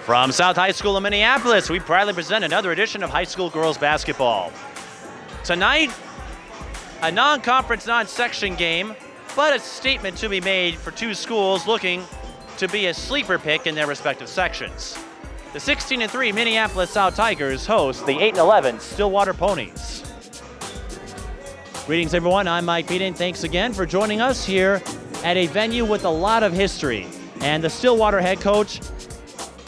From South High School in Minneapolis, we proudly present another edition of high school girls basketball. Tonight, a non-conference, non-section game, but a statement to be made for two schools looking to be a sleeper pick in their respective sections. The 16-3 Minneapolis South Tigers host the 8-11 Stillwater Ponies. Greetings, everyone. I'm Mike Peden. Thanks again for joining us here at a venue with a lot of history. And the Stillwater head coach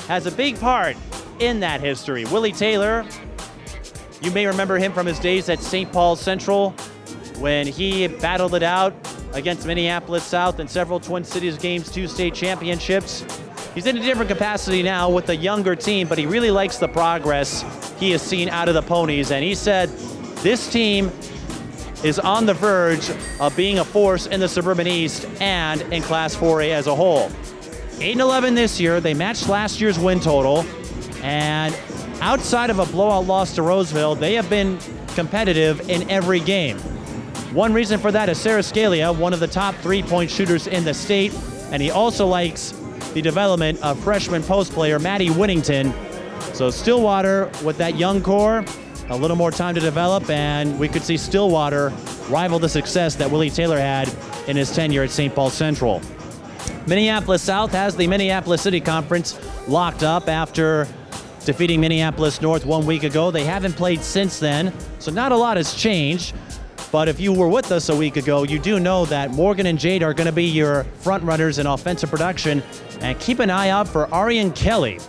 has a big part in that history. Willie Taylor, you may remember him from his days at St. Paul Central when he battled it out against Minneapolis South in several Twin Cities games, 2 state championships. He's in a different capacity now with a younger team, but he really likes the progress he has seen out of the Ponies. And he said this team is on the verge of being a force in the Suburban East and in Class 4A as a whole. 8-11 this year. They matched last year's win total, and outside of a blowout loss to Roseville, they have been competitive in every game. One reason for that is Sara Scalia, one of the top 3-point shooters in the state, and he also likes the development of freshman post player Maddy Whittinton. So Stillwater, with that young core, a little more time to develop, and we could see Stillwater rival the success that Willie Taylor had in his tenure at St. Paul Central. Minneapolis South has the Minneapolis City Conference locked up after defeating Minneapolis North 1 week ago. They haven't played since then, so not a lot has changed. But if you were with us a week ago, you do know that Morgan and Jade are going to be your front runners in offensive production. And keep an eye out for Arian Kelly.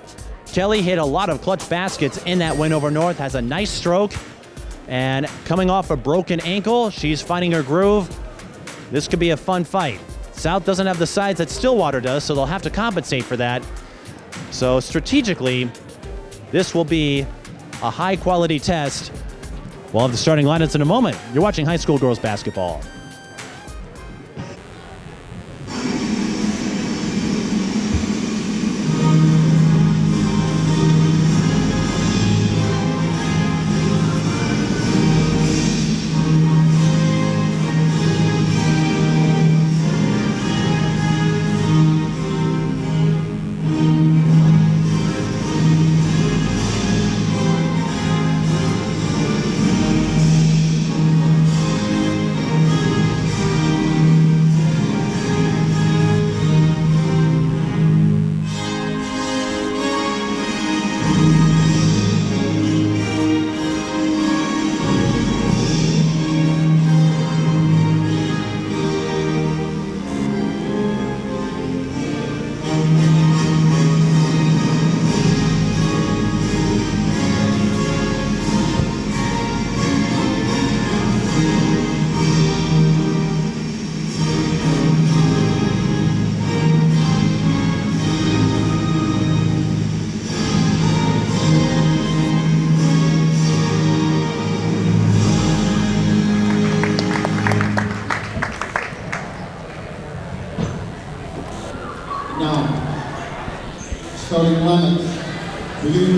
Kelly hit a lot of clutch baskets in that win over North, has a nice stroke, and coming off a broken ankle, she's finding her groove. This could be a fun fight. South doesn't have the size that Stillwater does, so they'll have to compensate for that. So strategically, this will be a high-quality test. We'll have the starting lineups in a moment. You're watching high school girls basketball.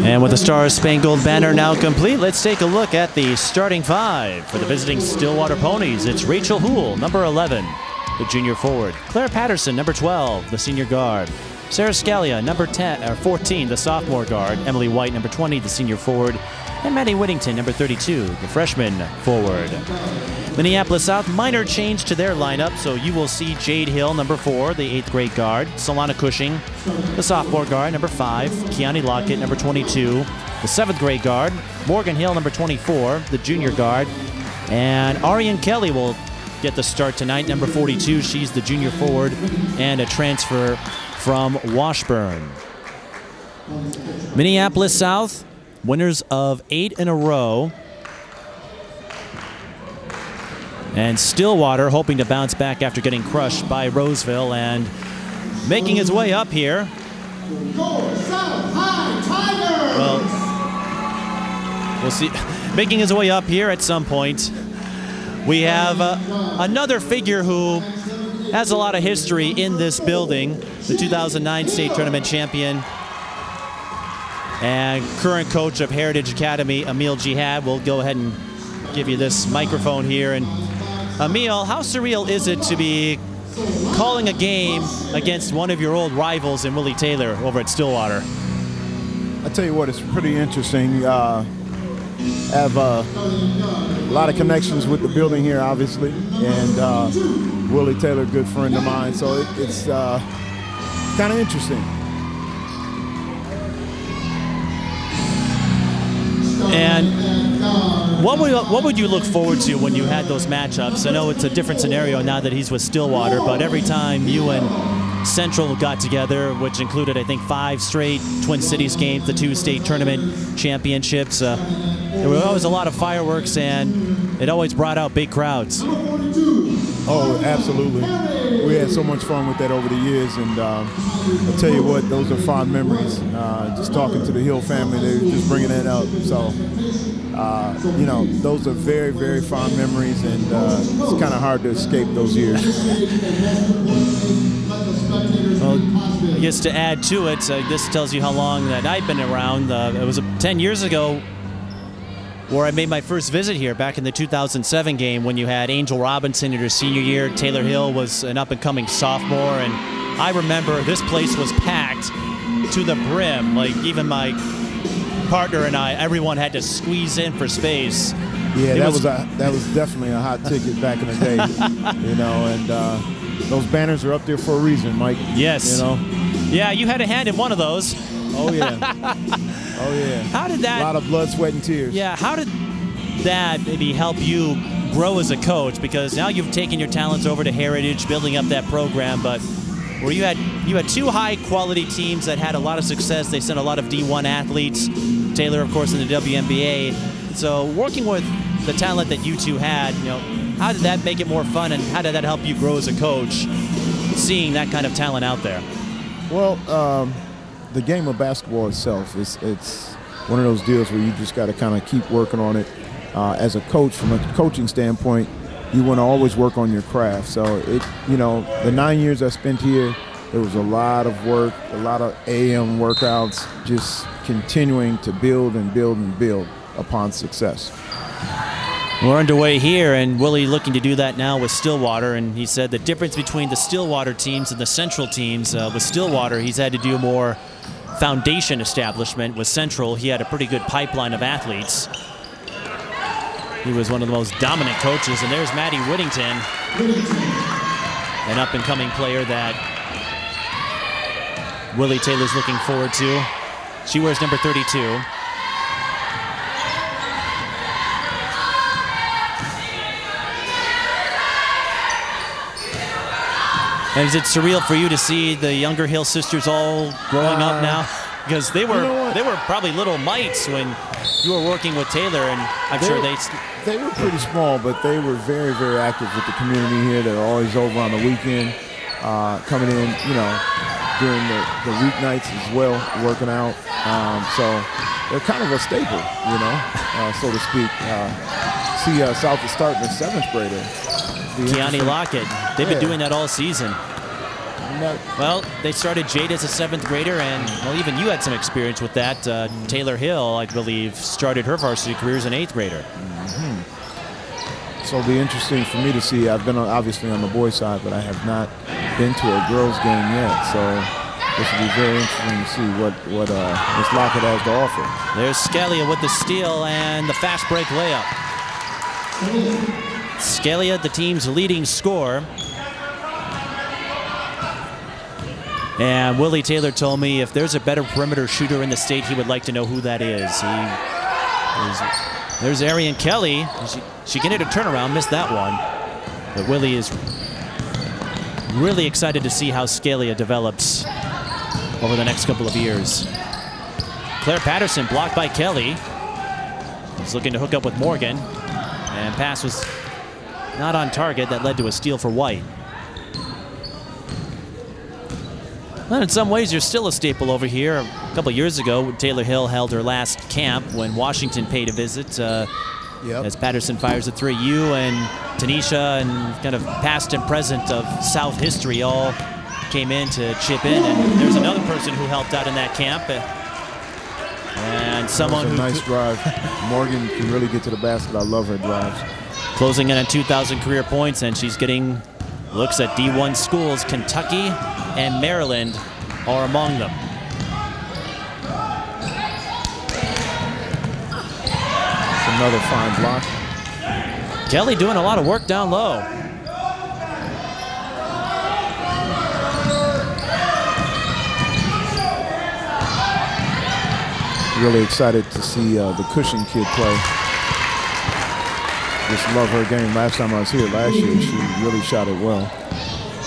And with the Star-Spangled Banner now complete, let's take a look at the starting five for the visiting Stillwater Ponies. It's Rachel Houle, number 11, the junior forward. Claire Patterson, number 12, the senior guard. Sara Scalia, number 14, the sophomore guard. Emily White, number 20, the senior forward. And Maddy Whittinton, number 32, the freshman forward. Minneapolis South, minor change to their lineup, so you will see Jade Hill, number 4, the 8th grade guard. Solana Cushing, the sophomore guard, number 5. Keani Lockett, number 22, the 7th grade guard. Morgan Hill, number 24, the junior guard. And Arian Kelly will get the start tonight, number 42. She's the junior forward and a transfer from Washburn. Minneapolis South, winners of 8 in a row. And Stillwater hoping to bounce back after getting crushed by Roseville and making his way up here. Well, we'll see. Making his way up here at some point. We have another figure who has a lot of history in this building, the 2009 state tournament champion and current coach of Heritage Academy, Ahmil Jihad. We'll go ahead and give you this microphone here. And Ahmil, how surreal is it to be calling a game against one of your old rivals in Willie Taylor over at Stillwater? I tell you what, it's pretty interesting. Have a lot of connections with the building here, obviously, and Willie Taylor, good friend of mine. So it's kind of interesting. And what would you look forward to when you had those matchups? I know it's a different scenario now that he's with Stillwater, but every time you and Central got together, which included, I think, 5 straight Twin Cities games, the 2 state tournament championships, there were always a lot of fireworks, and it always brought out big crowds. Oh, absolutely. We had so much fun with that over the years, and I'll tell you what, those are fond memories. Just talking to the Hill family, they were just bringing that up. So, you know, those are very, very fond memories, and it's kind of hard to escape those years. Well, I guess to add to it, this tells you how long that I've been around. It was 10 years ago where I made my first visit here back in the 2007 game when you had Angel Robinson in her senior year. Taylor Hill was an up-and-coming sophomore, and I remember this place was packed to the brim. Like, even my partner and I, everyone had to squeeze in for space. Yeah, that was definitely a hot ticket back in the day, you know, and those banners are up there for a reason, Mike. Yes. You know? Yeah, you had a hand in one of those. Oh, yeah. Oh, yeah. How did that... A lot of blood, sweat, and tears. Yeah, how did that maybe help you grow as a coach? Because now you've taken your talents over to Heritage, building up that program, but where you had 2 high-quality teams that had a lot of success. They sent a lot of D1 athletes. Taylor, of course, in the WNBA. So working with the talent that you two had, you know, how did that make it more fun, and how did that help you grow as a coach, seeing that kind of talent out there? Well, the game of basketball itself, it's one of those deals where you just got to kind of keep working on it. As a coach, from a coaching standpoint, you want to always work on your craft. So, you know, the 9 years I spent here, there was a lot of work, a lot of AM workouts, just continuing to build and build and build upon success. We're underway here, and Willie looking to do that now with Stillwater, and he said the difference between the Stillwater teams and the Central teams, with Stillwater, he's had to do more foundation establishment. With Central, he had a pretty good pipeline of athletes. He was one of the most dominant coaches, and there's Maddy Whittinton, an up-and-coming player that Willie Taylor's looking forward to. She wears number 32. And is it surreal for you to see the younger Hill sisters all growing up now? Because they were probably little mites when you were working with Taylor, and I'm sure they were pretty small, but they were very, very active with the community here. They were always over on the weekend, coming in, you know, during the weeknights as well, working out. So they're kind of a staple, you know, so to speak. See, South is starting a 7th grader. Keani Lockett. They've been doing that all season. Well, they started Jade as a 7th grader, and well, even you had some experience with that. Taylor Hill, I believe, started her varsity career as an 8th grader. Mm-hmm. So it'll be interesting for me to see. I've been obviously on the boys' side, but I have not been to a girls' game yet. So this will be very interesting to see what Miss Lockett has to offer. There's Scalia with the steal and the fast break layup. Scalia, the team's leading scorer. And Willie Taylor told me if there's a better perimeter shooter in the state, he would like to know who that is. There's Arian Kelly. She can hit a turnaround, missed that one. But Willie is really excited to see how Scalia develops over the next couple of years. Claire Patterson blocked by Kelly. He's looking to hook up with Morgan. And pass was not on target. That led to a steal for White. Well, in some ways, you're still a staple over here. A couple years ago, Taylor Hill held her last camp when Washington paid a visit. As Patterson fires a 3, you and Tanisha and kind of past and present of South history all came in to chip in. And there's another person who helped out in that camp. And someone who... nice drive. Morgan can really get to the basket. I love her drives. Closing in on 2,000 career points, and she's getting looks at D1 schools. Kentucky and Maryland are among them. Another fine block. Kelly doing a lot of work down low. Really excited to see the Cushing kid play. Just love her game. Last time I was here last year, she really shot it well.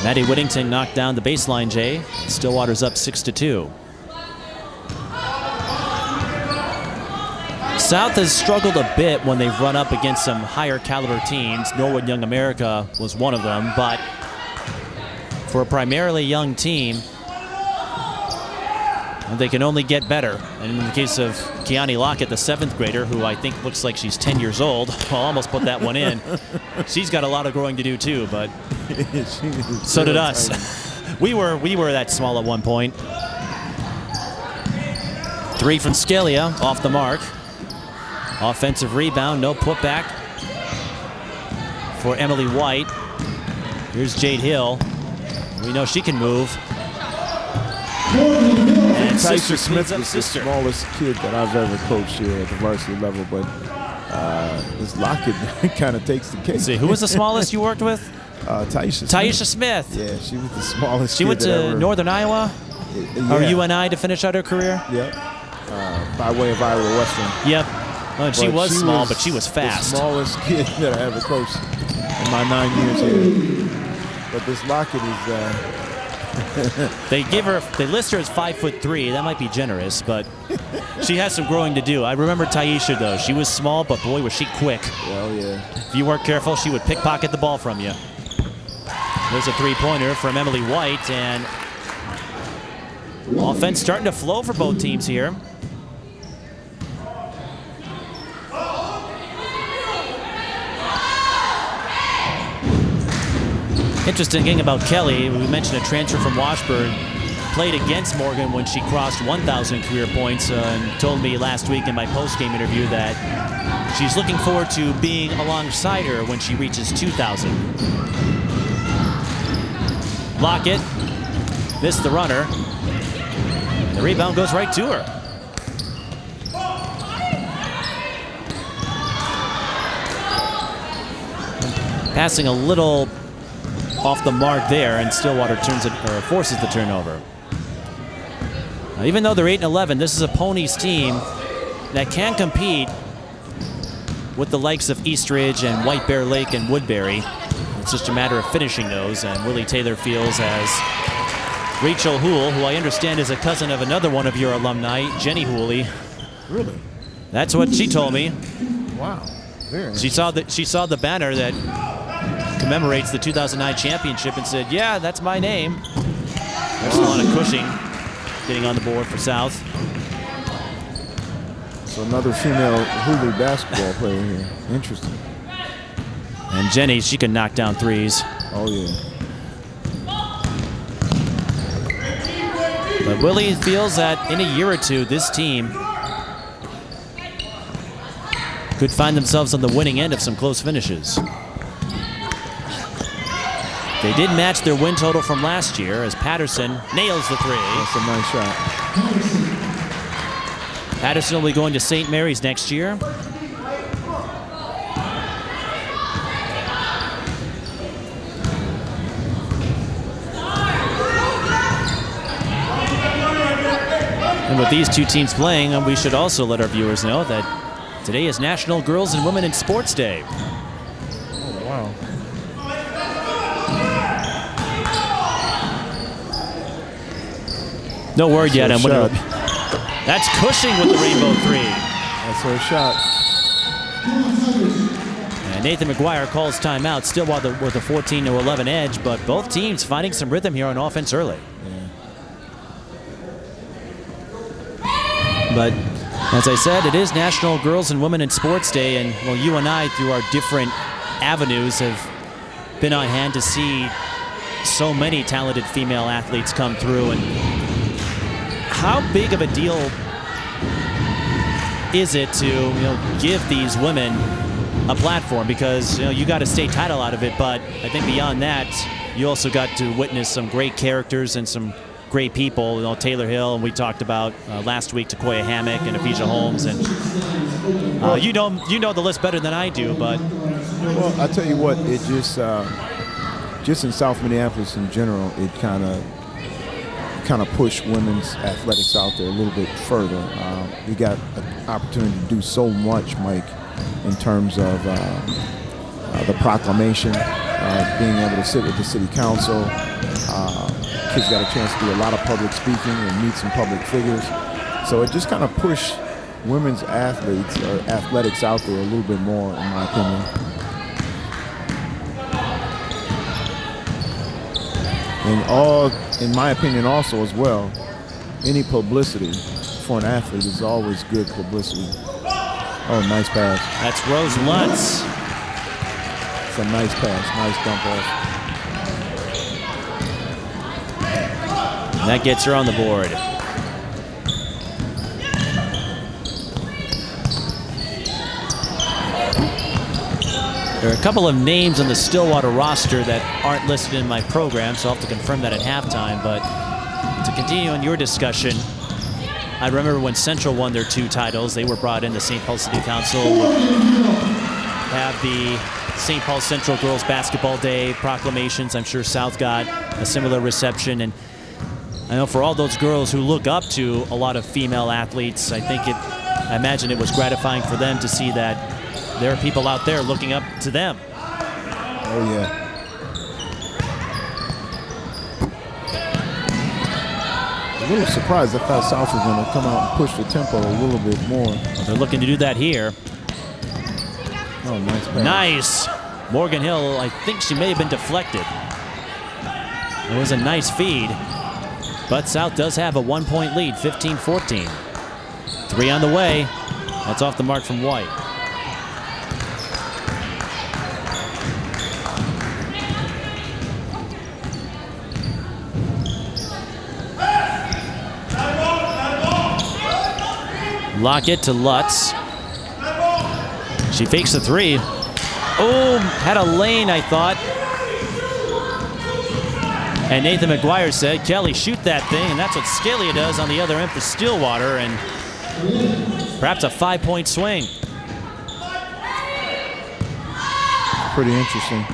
Maddy Whittinton knocked down the baseline, Jay. Stillwater's up 6-2. South has struggled a bit when they've run up against some higher caliber teams. Norwood Young America was one of them, but for a primarily young team, they can only get better. And in the case of Keani Lockett, the 7th grader, who I think looks like she's 10 years old, I'll almost put that one in. She's got a lot of growing to do too, but so did us. We were that small at one point. 3 from Scalia, off the mark. Offensive rebound, no putback for Emily White. Here's Jade Hill. We know she can move. And Tyson Smith is the smallest kid that I've ever coached here at the varsity level, but this Lockett kind of takes the cake. See, who was the smallest you worked with? Taisha Smith. Yeah, she was the smallest. She went to Northern Iowa or UNI to finish out her career. Yep. By way of Iowa Western. Yep. Oh, and she was small, but she was fast. The smallest kid that I ever coached in my 9 years here. But this Lockett is. They list her as 5'3". That might be generous, but she has some growing to do. I remember Taisha though. She was small, but boy, was she quick. Well, yeah. If you weren't careful, she would pickpocket the ball from you. There's a 3-pointer from Emily White, and offense starting to flow for both teams here. Interesting thing about Kelly, we mentioned a transfer from Washburn, played against Morgan when she crossed 1,000 career points, and told me last week in my post-game interview that she's looking forward to being alongside her when she reaches 2,000. Lockett missed the runner. The rebound goes right to her. Passing a little off the mark there, and Stillwater forces the turnover. Now, even though they're 8-11, this is a Ponies team that can compete with the likes of Eastridge and White Bear Lake and Woodbury. It's just a matter of finishing those, and Willie Taylor feels as Rachel Houle, who I understand is a cousin of another one of your alumni, Jenny Hooley. Really? That's what she told me. Wow. Very She saw the banner that commemorates the 2009 championship and said, yeah, that's my name. There's Alana Cushing getting on the board for South. So another female Hulu basketball player here. Interesting. And Jenny, she can knock down threes. Oh, yeah. But Willie feels that in a year or two, this team could find themselves on the winning end of some close finishes. They did match their win total from last year as Patterson nails the three. That's a nice shot. Patterson will be going to St. Mary's next year. And with these two teams playing, we should also let our viewers know that today is National Girls and Women in Sports Day. Oh, wow. No word yet. That's her shot. That's Cushing with the rainbow three. That's her shot. And Nathan McGuire calls timeout. Stillwater with a 14-11 edge, but both teams finding some rhythm here on offense early. Yeah. But as I said, it is National Girls and Women in Sports Day, and well, you and I, through our different avenues, have been on hand to see so many talented female athletes come through. And how big of a deal is it to give these women a platform? Because you got a state title out of it, but I think beyond that, you also got to witness some great characters and some great people. You know, Taylor Hill, and we talked about last week Takoya Hammock and Aphisha Holmes, and you know the list better than I do. But well, I tell you what, it just in South Minneapolis in general, it kind of pushed women's athletics out there a little bit further. We got an opportunity to do so much, Mike, in terms of the proclamation, being able to sit with the city council. Kids got a chance to do a lot of public speaking and meet some public figures. So it just kind of pushed women's athletes or athletics out there a little bit more, in my opinion. And in my opinion also as well, any publicity for an athlete is always good publicity. Oh, nice pass. That's Rose Lutz. It's a nice pass, nice dump off. And that gets her on the board. There are a couple of names on the Stillwater roster that aren't listed in my program, so I'll have to confirm that at halftime. But to continue on your discussion, I remember when Central won their 2 titles, they were brought in. The St. Paul City Council would have the St. Paul Central Girls Basketball Day proclamations. I'm sure South got a similar reception. And I know for all those girls who look up to a lot of female athletes, I imagine it was gratifying for them to see that there are people out there looking up to them. Oh, yeah. A little surprised. I thought South was going to come out and push the tempo a little bit more. Well, they're looking to do that here. Oh, nice pass. Nice. Morgan Hill, I think she may have been deflected. It was a nice feed. But South does have a 1-point lead, 15-14. 3 on the way. That's off the mark from White. Lockett to Lutz. She fakes the 3. Oh, had a lane, I thought. And Nathan McGuire said, Kelly, shoot that thing. And that's what Scalia does on the other end for Stillwater. And perhaps a 5-point swing. Pretty interesting.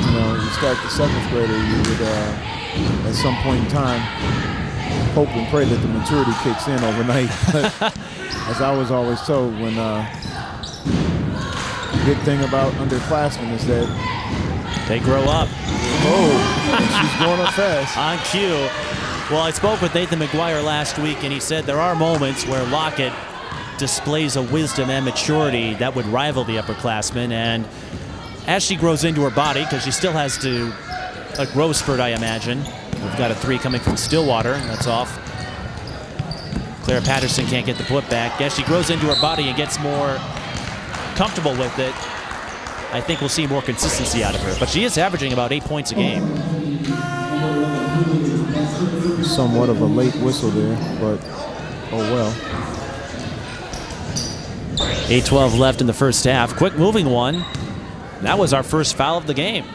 You know, you start the 7th grader, you would, at some point in time, hope and pray that the maturity kicks in overnight. But as I was always told, when good thing about underclassmen is that they grow up. Oh, she's going up fast. On cue. Well, I spoke with Nathan McGuire last week, and he said there are moments where Lockett displays a wisdom and maturity that would rival the upperclassmen. And as she grows into her body, because she still has a growth spurt, I imagine. We've got a 3 coming from Stillwater. That's off. Claire Patterson can't get the putback. As she grows into her body and gets more comfortable with it, I think we'll see more consistency out of her. But she is averaging about 8 points a game. Somewhat of a late whistle there, but oh well. 8:12 left in the first half. Quick moving one. That was our first foul of the game.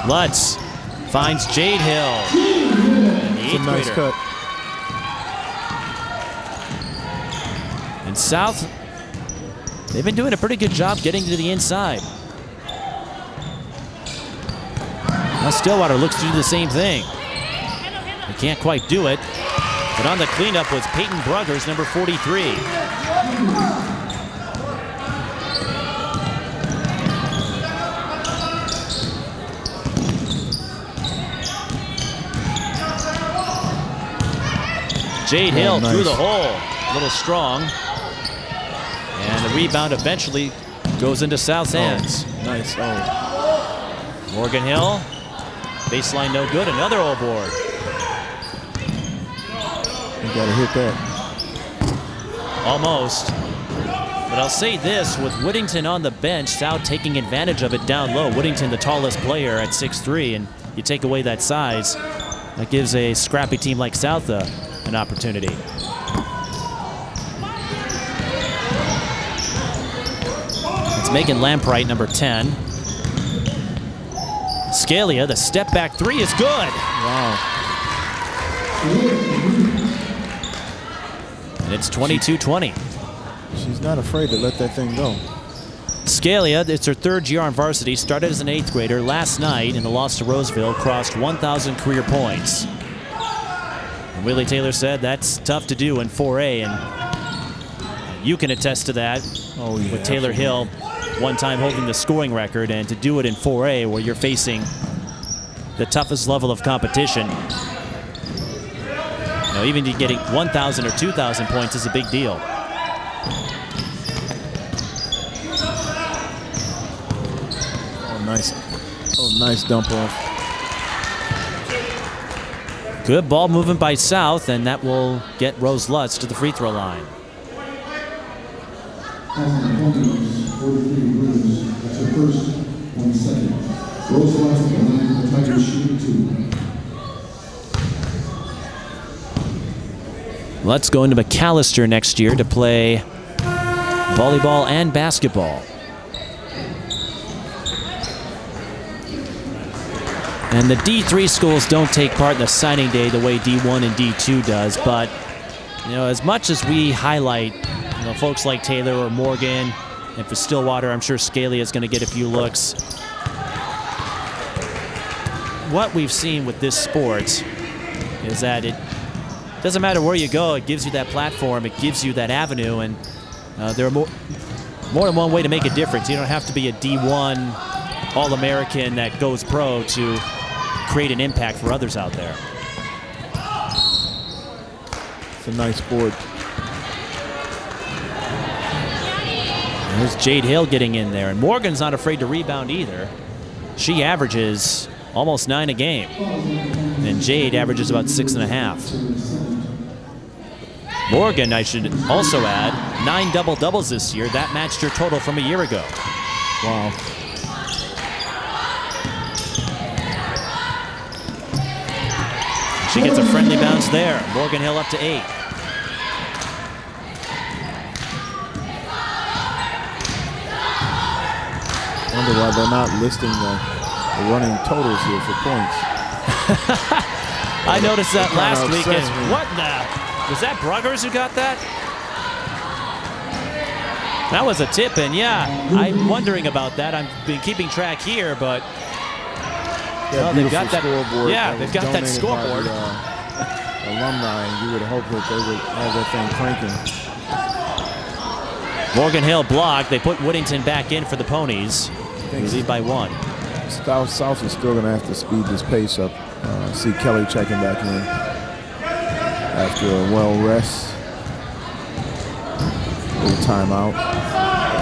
Lutz finds Jade Hill. It's a nice cut. And South, they've been doing a pretty good job getting to the inside. Now Stillwater looks to do the same thing. They can't quite do it. But on the cleanup was Peyton Bruggers, number 43. Jade Hill nice. through the hole, a little strong. And the rebound eventually goes into South's hands. Nice. Oh. Morgan Hill, baseline no good, another old board. You gotta hit that. Almost. But I'll say this, with Whittinton on the bench, South taking advantage of it down low. Whittinton, the tallest player at 6'3", and you take away that size, that gives a scrappy team like South an opportunity. It's Megan Lampright, number 10. Scalia, the step back three is good. Wow. And it's 22-20. She's not afraid to let that thing go. Scalia, it's her third year on varsity, started as an 8th grader. Last night in the loss to Roseville, crossed 1,000 career points. And Willie Taylor said that's tough to do in 4A, and you can attest to that. Oh, yeah, with Taylor Hill one time holding the scoring record, and to do it in 4A where you're facing the toughest level of competition. You know, even getting 1,000 or 2,000 points is a big deal. Oh, nice. Oh, nice dump off. Good ball movement by South, and that will get Rose Lutz to the free throw line. That's her first, 1 second. Rose Lutz at the line for the Tigers shooting 2. Lutz going to McAllister next year to play volleyball and basketball. And the D3 schools don't take part in the signing day the way D1 and D2 does, but you know, as much as we highlight, you know, folks like Taylor or Morgan, and for Stillwater, I'm sure Scalia is going to get a few looks. What we've seen with this sport is that it doesn't matter where you go, it gives you that platform, it gives you that avenue, and there are more than one way to make a difference. You don't have to be a D1 All-American that goes pro to create an impact for others out there. It's a nice board. There's Jade Hill getting in there, and Morgan's not afraid to rebound either. She averages almost 9 a game, and Jade averages about 6.5. Morgan, I should also add, 9 double-doubles this year. That matched her total from a year ago. Wow. She gets a friendly bounce there. Morgan Hill up to 8. I wonder why they're not listing the running totals here for points. I noticed that last kinda weekend. upsets me. What the? Was that Bruggers who got that? That was a tip, and yeah, I'm wondering about that. I've been keeping track here, but well, they've got that. Scoreboard Yeah, that they've was got that donated scoreboard. by the, alumni, and you would hope that they would have that thing cranking. Morgan Hill blocked. They put Whittinton back in for the Ponies. They lead by 1. South is still going to have to speed this pace up. See Kelly checking back in after a well rest. Little timeout.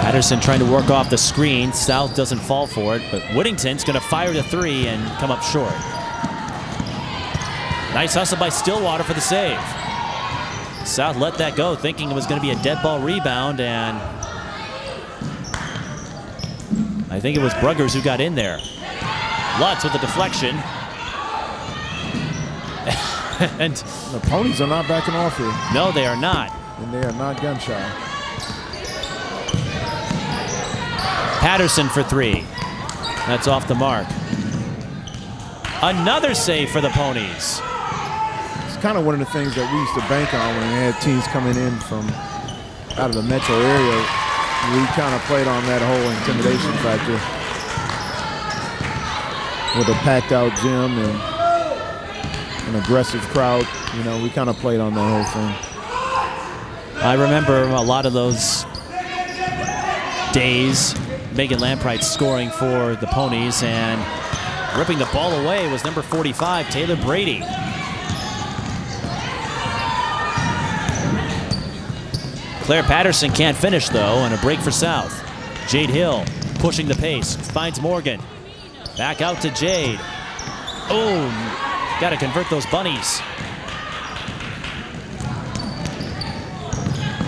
Patterson trying to work off the screen. South doesn't fall for it, but Whittington's going to fire the 3 and come up short. Nice hustle by Stillwater for the save. South let that go, thinking it was going to be a dead ball rebound, and I think it was Bruggers who got in there. Lutz with the deflection. And the Ponies are not backing off here. No, they are not. And they are not gun shy. Patterson for 3. That's off the mark. Another save for the Ponies. It's kind of one of the things that we used to bank on when we had teams coming in from out of the metro area. We kind of played on that whole intimidation factor with a packed out gym and an aggressive crowd. You know, we kind of played on that whole thing. I remember a lot of those days. Megan Lampright scoring for the Ponies, and ripping the ball away was number 45, Taylor Brady. Claire Patterson can't finish, though, and a break for South. Jade Hill pushing the pace, finds Morgan. Back out to Jade. Oh, got to convert those bunnies.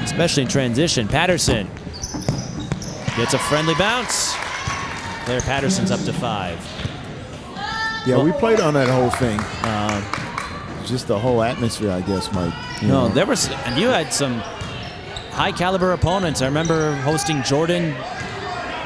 Especially in transition. Patterson gets a friendly bounce. Claire Patterson's up to 5. Yeah, well, we played on that whole thing. Just the whole atmosphere, I guess, Mike. No, there was, and you had some high caliber opponents. I remember hosting Jordan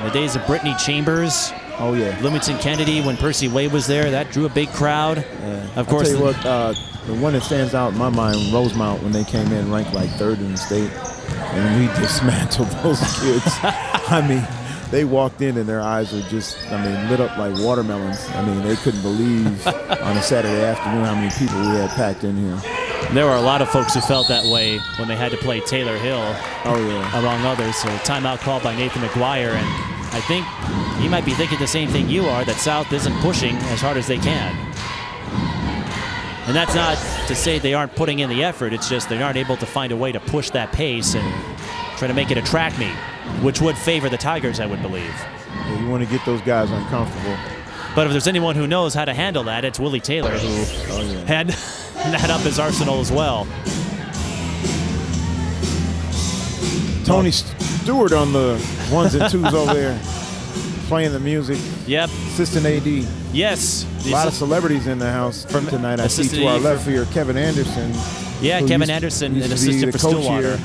In the days of Brittany Chambers, Oh, yeah. Bloomington Kennedy, when Percy Wade was there, that drew a big crowd. Yeah. Of course. I'll tell you what, the one that stands out in my mind, Rosemount, when they came in ranked like 3rd in the state, and we dismantled those kids. I mean, they walked in and their eyes were just, lit up like watermelons. They couldn't believe on a Saturday afternoon how many people we had packed in here. There were a lot of folks who felt that way when they had to play Taylor Hill. Oh, yeah. Among others. So timeout called by Nathan McGuire, and I think he might be thinking the same thing you are, that South isn't pushing as hard as they can. And that's not to say they aren't putting in the effort, it's just they aren't able to find a way to push that pace and try to make it a track meet, which would favor the Tigers, I would believe. Yeah, you want to get those guys uncomfortable. But if there's anyone who knows how to handle that, it's Willie Taylor, who had that up his arsenal as well. Tony Stewart on the 1s and 2s over there, playing the music. Yep. Assistant AD. Yes. A lot of celebrities in the house tonight. I see to our left here, Kevin Anderson. Yeah, Kevin Anderson, an assistant for Stillwater.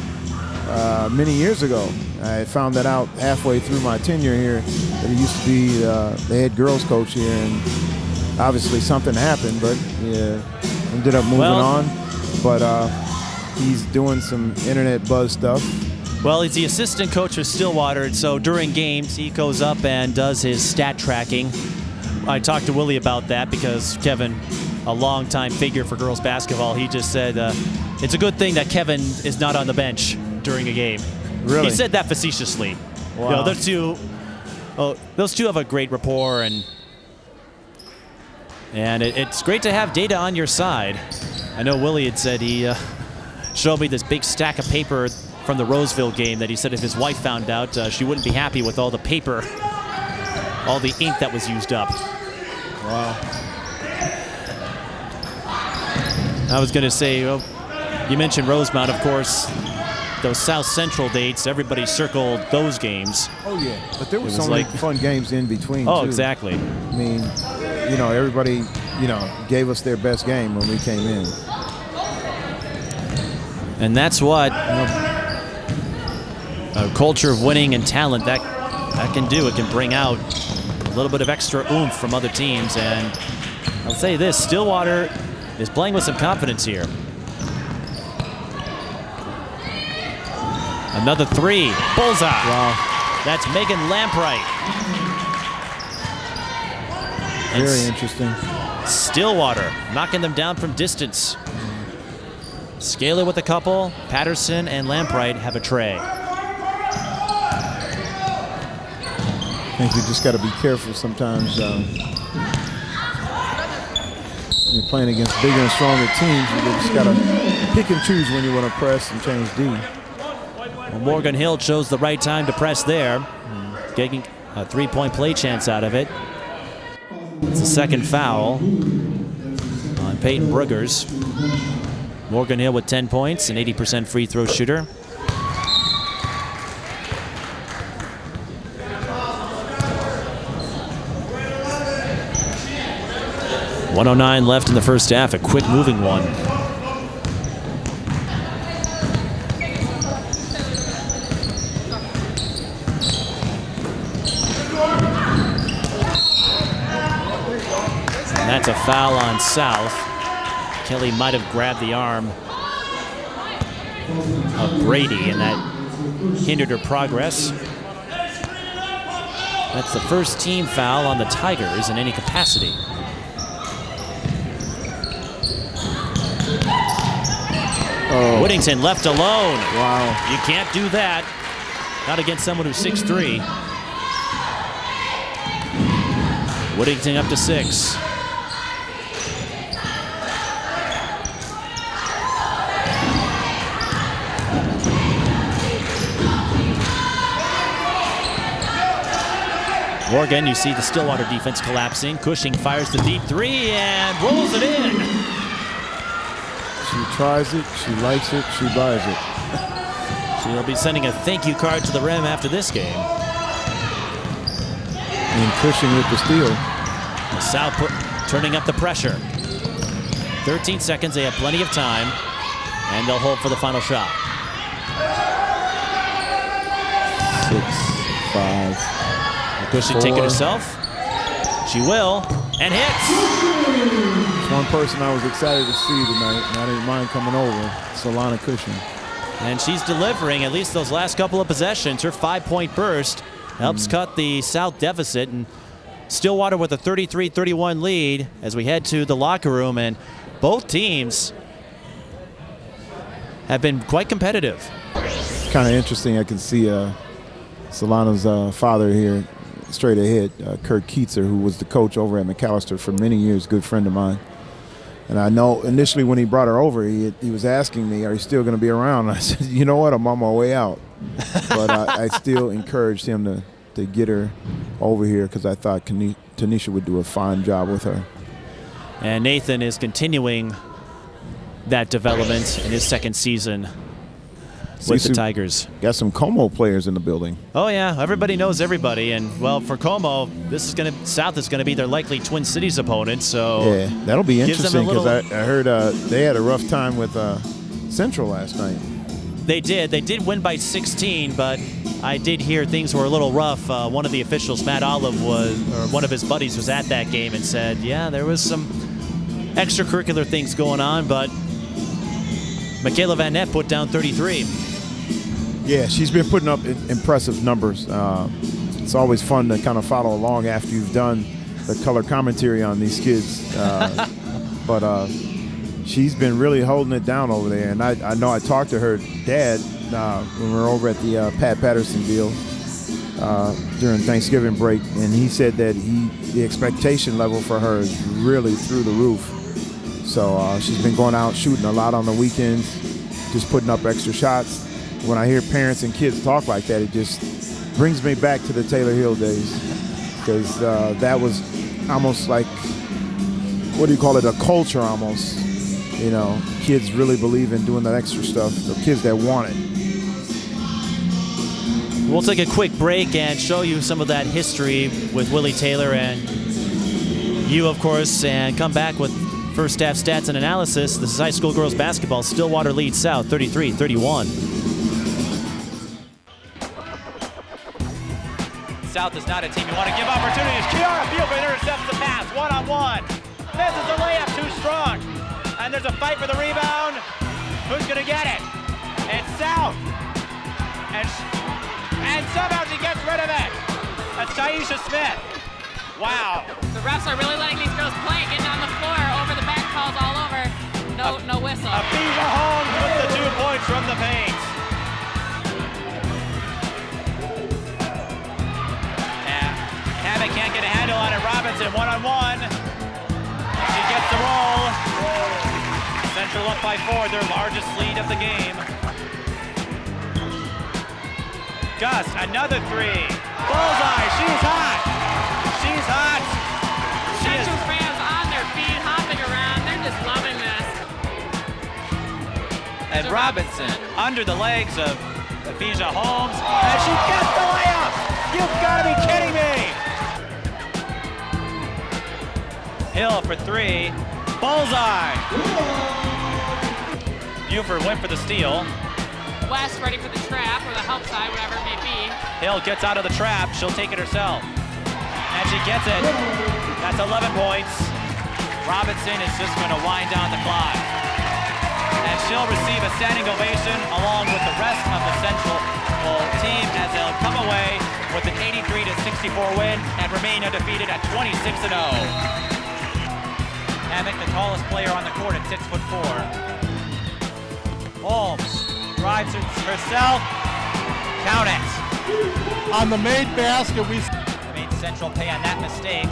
Many years ago. I found that out halfway through my tenure here, that he used to be the head girls coach here, and obviously something happened, but ended up moving on. But he's doing some internet buzz stuff. Well, he's the assistant coach for Stillwater, and so during games he goes up and does his stat tracking. I talked to Willie about that because Kevin, a longtime figure for girls basketball, he just said it's a good thing that Kevin is not on the bench during a game. Really? He said that facetiously. Wow. Those two have a great rapport, and it's great to have data on your side. I know Willie had said he showed me this big stack of paper from the Roseville game that he said if his wife found out, she wouldn't be happy with all the paper, all the ink that was used up. Wow. I was going to say, well, you mentioned Rosemount, of course. Those South Central dates, everybody circled those games. Oh, yeah. But there was It was so many like- fun games in between, Oh, too. exactly. Everybody, gave us their best game when we came in. And that's what a culture of winning and talent that can do. It can bring out a little bit of extra oomph from other teams. And I'll say this, Stillwater is playing with some confidence here. Another three, bullseye. Wow. That's Megan Lampright. And Very interesting. Stillwater knocking them down from distance. Scalia with a couple, Patterson and Lampright have a tray. I think you just got to be careful sometimes. You're playing against bigger and stronger teams. You just got to pick and choose when you want to press and change D. Well, Morgan Hill chose the right time to press there, getting a three-point play chance out of it. It's the second foul on Peyton Bruggers. Morgan Hill with 10 points, an 80% free throw shooter. .109 left in the first half, a quick moving one. And that's a foul on South. Kelly might have grabbed the arm of Brady, and that hindered her progress. That's the first team foul on the Tigers in any capacity. Oh. Whittinton left alone. Wow. You can't do that. Not against someone who's 6'3". Whittinton up to 6. Morgan, you see the Stillwater defense collapsing. Cushing fires the deep three and rolls it in. She tries it, she likes it, she buys it. She'll be sending a thank you card to the rim after this game. And Cushing with the steal. The South turning up the pressure. 13 seconds, they have plenty of time, and they'll hold for the final shot. 6, 5. Will she take it herself? She will, and hits. It's one person I was excited to see tonight, and I didn't mind coming over, Solana Cushing. And she's delivering at least those last couple of possessions. Her 5-point burst helps cut the South deficit, and Stillwater with a 33-31 lead as we head to the locker room, and both teams have been quite competitive. Kind of interesting. I can see Solana's father here straight ahead, Kurt Keetzer, who was the coach over at McAllister for many years, good friend of mine. And I know initially when he brought her over, he was asking me, are you still going to be around? And I said, you know what, I'm on my way out. But I still encouraged him to get her over here because I thought Tanisha would do a fine job with her. And Nathan is that development in his second season with the Tigers. Got some Como players in the building. Oh yeah, everybody knows everybody, and well, for Como, South is gonna be their likely Twin Cities opponent. So yeah, that'll be interesting because I heard they had a rough time with Central last night. They did win by 16, but I did hear things were a little rough. One of the officials, Matt Olive, one of his buddies was at that game and said, yeah, there was some extracurricular things going on, but Michaela Van Nett put down 33. Yeah, she's been putting up impressive numbers. It's always fun to kind of follow along after you've done the color commentary on these kids. But she's been really holding it down over there. And I know I talked to her dad when we were over at the Pat Patterson deal during Thanksgiving break, and he said that the expectation level for her is really through the roof. So she's been going out shooting a lot on the weekends, just putting up extra shots. When I hear parents and kids talk like that, it just brings me back to the Taylor Hill days, because that was almost like, what do you call it, a culture almost. You know, kids really believe in doing that extra stuff, the kids that want it. We'll take a quick break and show you some of that history with Willie Taylor and you, of course, and come back with first half stats and analysis. This is high school girls basketball. Stillwater leads South 33-31. South is not a team you want to give opportunities. Kiara Buford intercepts the pass, one-on-one. Misses the layup, too strong. And there's a fight for the rebound. Who's going to get it? It's South. And somehow she gets rid of it. That's Taisha Smith. Wow. The refs are really letting these girls play, getting on the floor, over the back calls all over. No whistle. Afiza Holmes with the 2 points from the paint. Havoc can't get a handle on it. Robinson one-on-one. She gets the roll. Central up by 4, their largest lead of the game. Gus, another 3. Bullseye, she's hot. She's hot. Central fans on their feet, hopping around. They're just loving this. And Robinson under the legs of Afiza Holmes. And she gets the layup. You've got to be kidding me. Hill for 3. Bullseye. Buford went for the steal. West ready for the trap or the help side, whatever it may be. Hill gets out of the trap. She'll take it herself. And she gets it. That's 11 points. Robinson is just going to wind down the clock. And she'll receive a standing ovation along with the rest of the Central team as they'll come away with an 83-64 win and remain undefeated at 26-0. Havoc, the tallest player on the court at 6'4". Holmes drives it herself. Count it. On the made basket, we made Central pay on that mistake.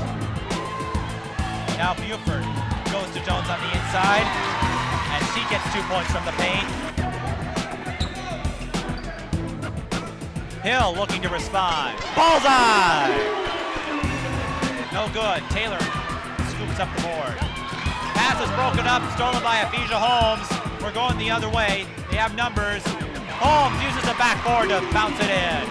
Now Buford goes to Jones on the inside, and she gets 2 points from the paint. Hill looking to respond. Bullseye! No good. Taylor scoops up the board. Pass is broken up, stolen by Afiza Holmes. We're going the other way. They have numbers. Holmes uses the backboard to bounce it in.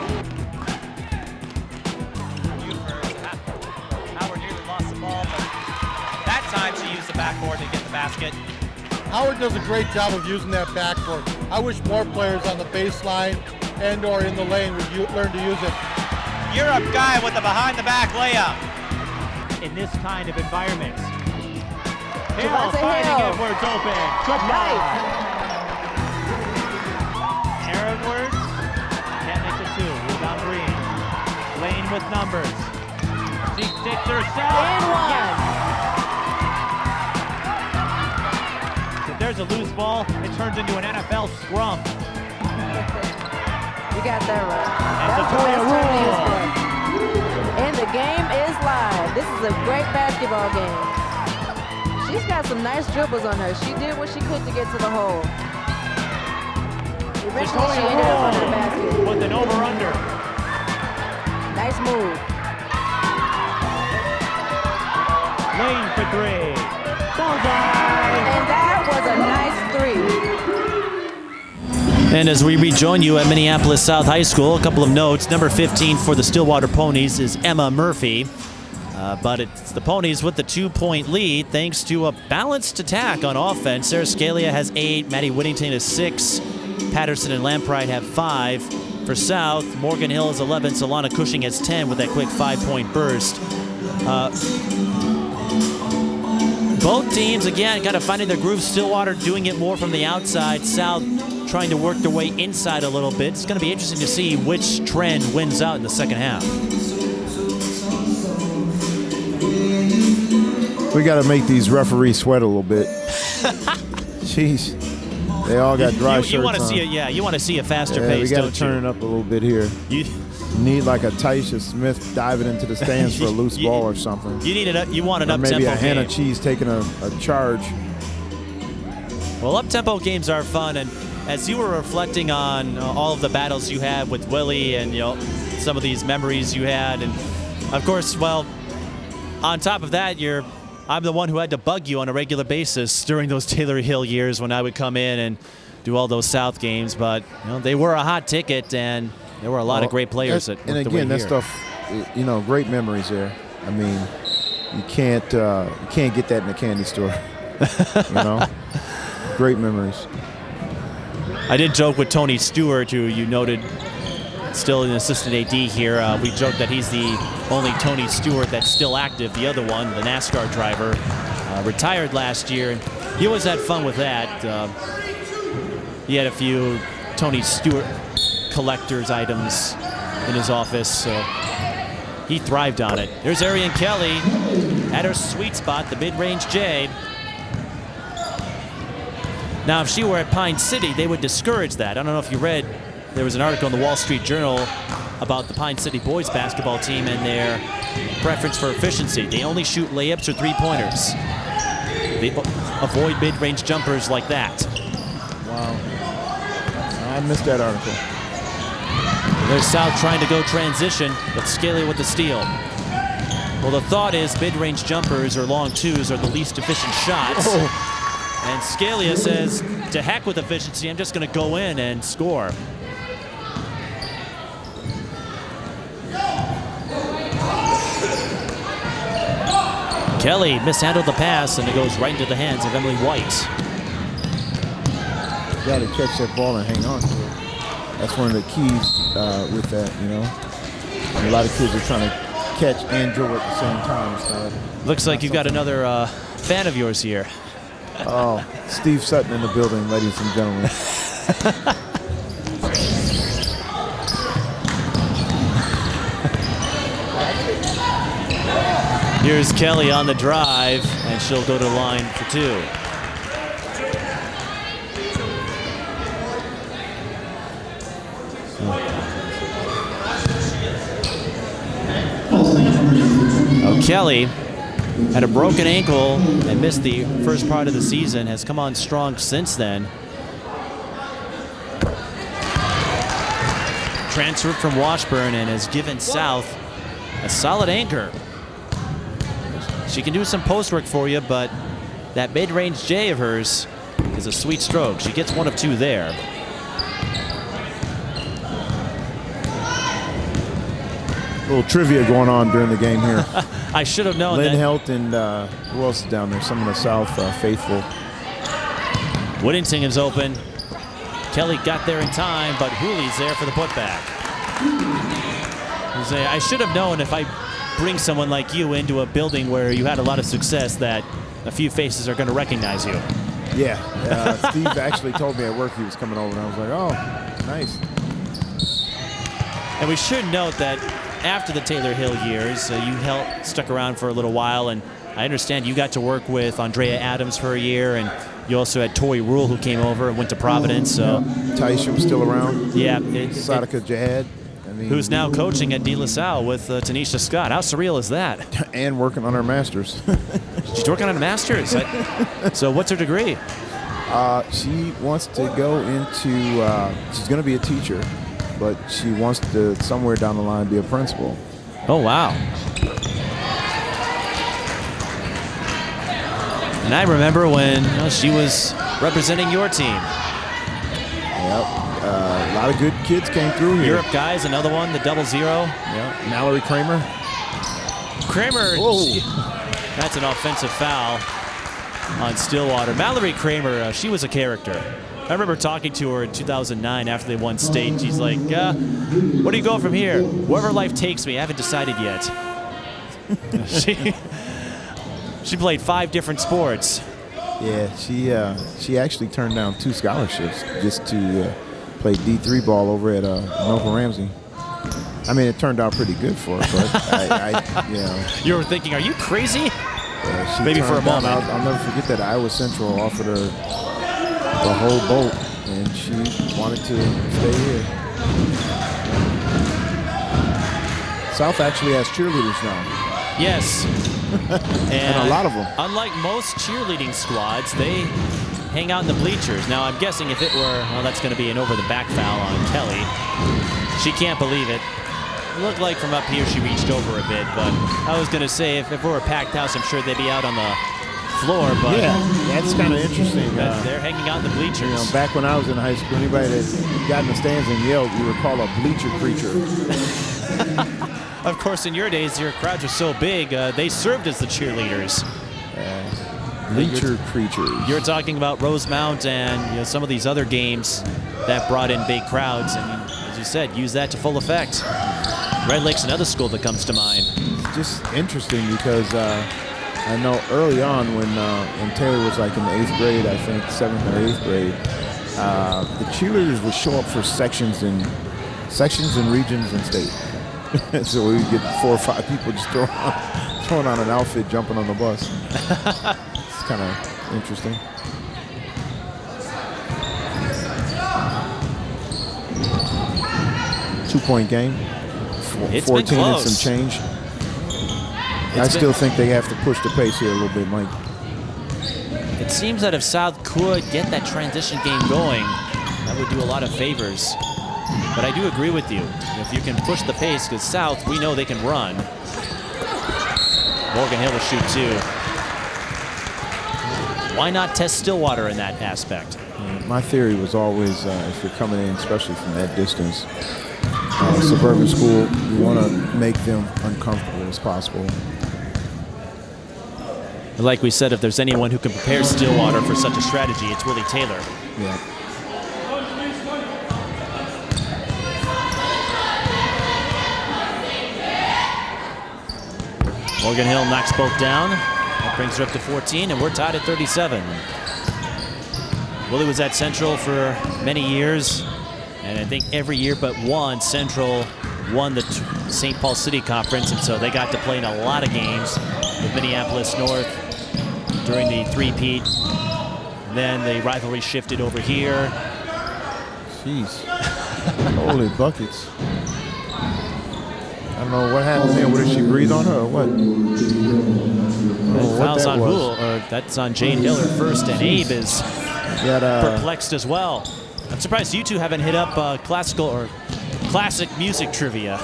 Howard nearly lost the ball, but that time she used the backboard to get the basket. Howard does a great job of using that backboard. I wish more players on the baseline and or in the lane would learn to use it. You're a guy with a behind-the-back layup. In this kind of environment. Hill finding Edwards open. Good nice. Edwards can't make the two. Rebound Green. Lane with numbers. She sticks herself. And one. Yes. If there's a loose ball, it turns into an NFL scrum. You got that right. And That's the Latoya best term to use Rule. for it. And the game is live. This is a great basketball game. She's got some nice dribbles on her. She did what she could to get to the hole. Eventually she ended up under the basket. With an over-under. Nice move. Lane for three. Bullseye! And that was a nice three. And as we rejoin you at Minneapolis South High School, a couple of notes. Number 15 for the Stillwater Ponies is Emma Murphy. But it's the Ponies with the 2-point lead thanks to a balanced attack on offense. Sara Scalia has 8, Maddy Whittinton has 6, Patterson and Lampride have 5. For South, Morgan Hill is 11, Solana Cushing has 10 with that quick 5-point burst. Both teams, again, kind of finding their groove. Stillwater doing it more from the outside. South trying to work their way inside a little bit. It's going to be interesting to see which trend wins out in the second half. We got to make these referees sweat a little bit. Jeez, they all got dry shirts you want to on. see it, yeah. You want to see a faster Yeah, pace, we got don't to turn you? it up a little bit here. You Need like a Taisha Smith diving into the stands for a loose ball or something. You need it. You want an Or up-tempo maybe a Hannah game. Cheese taking a charge. Well, up-tempo games are fun, and as you were reflecting on all of the battles you had with Willie, and some of these memories you had, and of course, well, on top of that, I'm the one who had to bug you on a regular basis during those Taylor Hill years when I would come in and do all those South games. But they were a hot ticket, and there were a lot of great players that and worked their again, way that here. stuff, great memories there. I mean, you can't get that in a candy store. Great memories. I did joke with Tony Stewart, who you noted still an assistant AD here. We joked that he's the only Tony Stewart that's still active. The other one, the NASCAR driver, retired last year, and he always had fun with that. He had a few Tony Stewart collector's items in his office, so he thrived on it. There's Arian Kelly at her sweet spot, the mid-range J. Now, if she were at Pine City, they would discourage that. I don't know if you read, there was an article in the Wall Street Journal about the Pine City boys basketball team and their preference for efficiency. They only shoot layups or three-pointers. They avoid mid-range jumpers like that. Wow. I missed that article. There's South trying to go transition, but Scalia with the steal. Well, the thought is mid-range jumpers or long twos are the least efficient shots. Oh. And Scalia says, to heck with efficiency, I'm just going to go in and score. Kelly mishandled the pass, and it goes right into the hands of Emily White. You got to catch that ball and hang on to it. That's one of the keys with that, A lot of kids are trying to catch and dribble at the same time. So Looks like you've got another fan of yours here. Oh, Steve Sutton in the building, ladies and gentlemen. Here's Kelly on the drive, and she'll go to the line for two. Oh, Kelly had a broken ankle and missed the first part of the season, has come on strong since then. Transferred from Washburn and has given South a solid anchor. She can do some post work for you, but that mid-range J of hers is a sweet stroke. She gets one of two there. A little trivia going on during the game here. I should have known Lynn that. Helt and who else is down there? Some of the South faithful. Whittinton is open. Kelly got there in time, but Hooley's there for the putback. I should have known if I bring someone like you into a building where you had a lot of success that a few faces are going to recognize you. Yeah, Steve actually told me at work he was coming over, and I was like, oh, nice. And we should note that after the Taylor Hill years, you stuck around for a little while, and I understand you got to work with Andrea Adams for a year, and you also had Tori Rule, who came over and went to Providence. So Taisha was still around. Yeah. Sadaka Jihad. Who's now coaching at De La Salle with Tanisha Scott. How surreal is that? And working on her master's. She's working on a master's. So what's her degree? She wants to go into, she's going to be a teacher, but she wants to, somewhere down the line, be a principal. Oh, wow. And I remember when she was representing your team. Yep. A lot of good kids came through here. Europe guys, another one, the 0-0. Yeah. Mallory Kramer. Whoa. That's an offensive foul on Stillwater. Mallory Kramer, she was a character. I remember talking to her in 2009 after they won state. She's like, where do you go from here? Wherever life takes me, I haven't decided yet. She played 5 different sports. Yeah, she actually turned down 2 scholarships just to play D3 ball over at Nova Ramsey. I mean, it turned out pretty good for her, but You were thinking, are you crazy? Yeah, maybe for a moment. I'll never forget that Iowa Central offered her the whole boat, and she wanted to stay here. South actually has cheerleaders now. Yes. And a lot of them. Unlike most cheerleading squads, they hang out in the bleachers. Now, I'm guessing if it were, that's going to be an over-the-back foul on Kelly. She can't believe it. It looked like from up here she reached over a bit, but I was going to say if it were a packed house, I'm sure they'd be out on the floor. But yeah, that's kind of interesting. They're hanging out in the bleachers. You know, back when I was in high school, anybody that got in the stands and yelled, you were called a bleacher creature. Of course, in your days, your crowds were so big, they served as the cheerleaders. Bleacher creatures. You're talking about Rosemount and some of these other games that brought in big crowds, and as you said, use that to full effect. Red Lake's another school that comes to mind. It's just interesting because I know early on when Taylor was like in the 8th grade, I think 7th or 8th grade, the cheerleaders would show up for sections and regions and state. So we get 4 or 5 people just throwing on an outfit, jumping on the bus. It's kind of interesting. Two-point game. 14 and some change. I still think they have to push the pace here a little bit, Mike. It seems that if South could get that transition game going, that would do a lot of favors. But I do agree with you. If you can push the pace, because South, we know they can run. Morgan Hill will shoot 2. Why not test Stillwater in that aspect? My theory was always, if you're coming in, especially from that distance, suburban school, you want to make them uncomfortable as possible. Like we said, if there's anyone who can prepare Stillwater for such a strategy, it's Willie Taylor. Yeah. Morgan Hill knocks both down. That brings her up to 14, and we're tied at 37. Willie was at Central for many years, and I think every year but one, Central won the St. Paul City Conference, and so they got to play in a lot of games with Minneapolis North during the three-peat. Then the rivalry shifted over here. Jeez. Holy buckets. I don't know what happened there. What, did she breathe on her or what? Foul's on Hool, or that's on Jane Hiller first, and Abe is perplexed as well. I'm surprised you two haven't hit up classical or classic music trivia.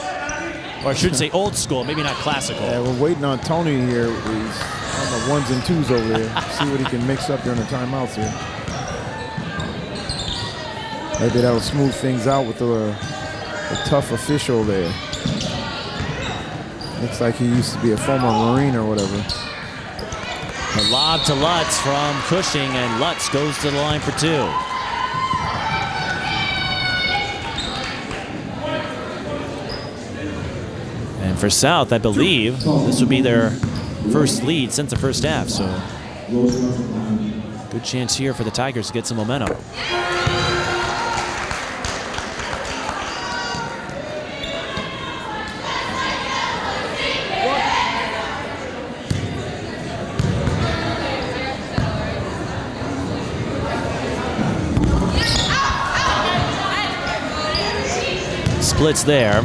Or I should say old school, maybe not classical. Yeah, we're waiting on Tony here. He's on the 1s and 2s over there. See what he can mix up during the timeouts here. Maybe that'll smooth things out with the tough official there. Looks like he used to be a former Marine or whatever. A lob to Lutz from Cushing, and Lutz goes to the line for 2. For South, I believe this would be their first lead since the first half, so good chance here for the Tigers to get some momentum. Splits there.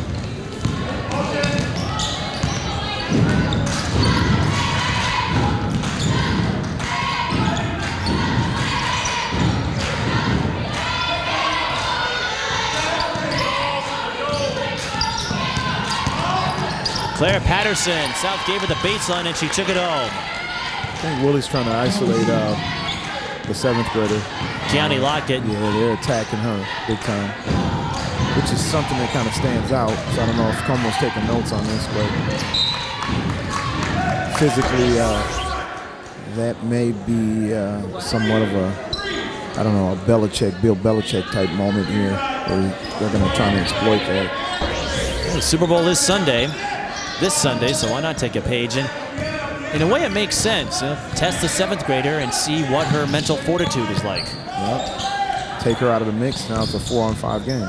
Claire Patterson, South gave her the baseline and she took it home. I think Willie's trying to isolate the 7th grader. Keani Lockett. Yeah, they're attacking her big time, which is something that kind of stands out. So I don't know if Como's taking notes on this, but physically, that may be somewhat of a, I don't know, a Bill Belichick type moment here, where they're going to try to exploit that. The Super Bowl is this Sunday, so why not take a page? And in a way, it makes sense. Test the 7th grader and see what her mental fortitude is like. Yep. Take her out of the mix. Now it's a 4-on-5 game.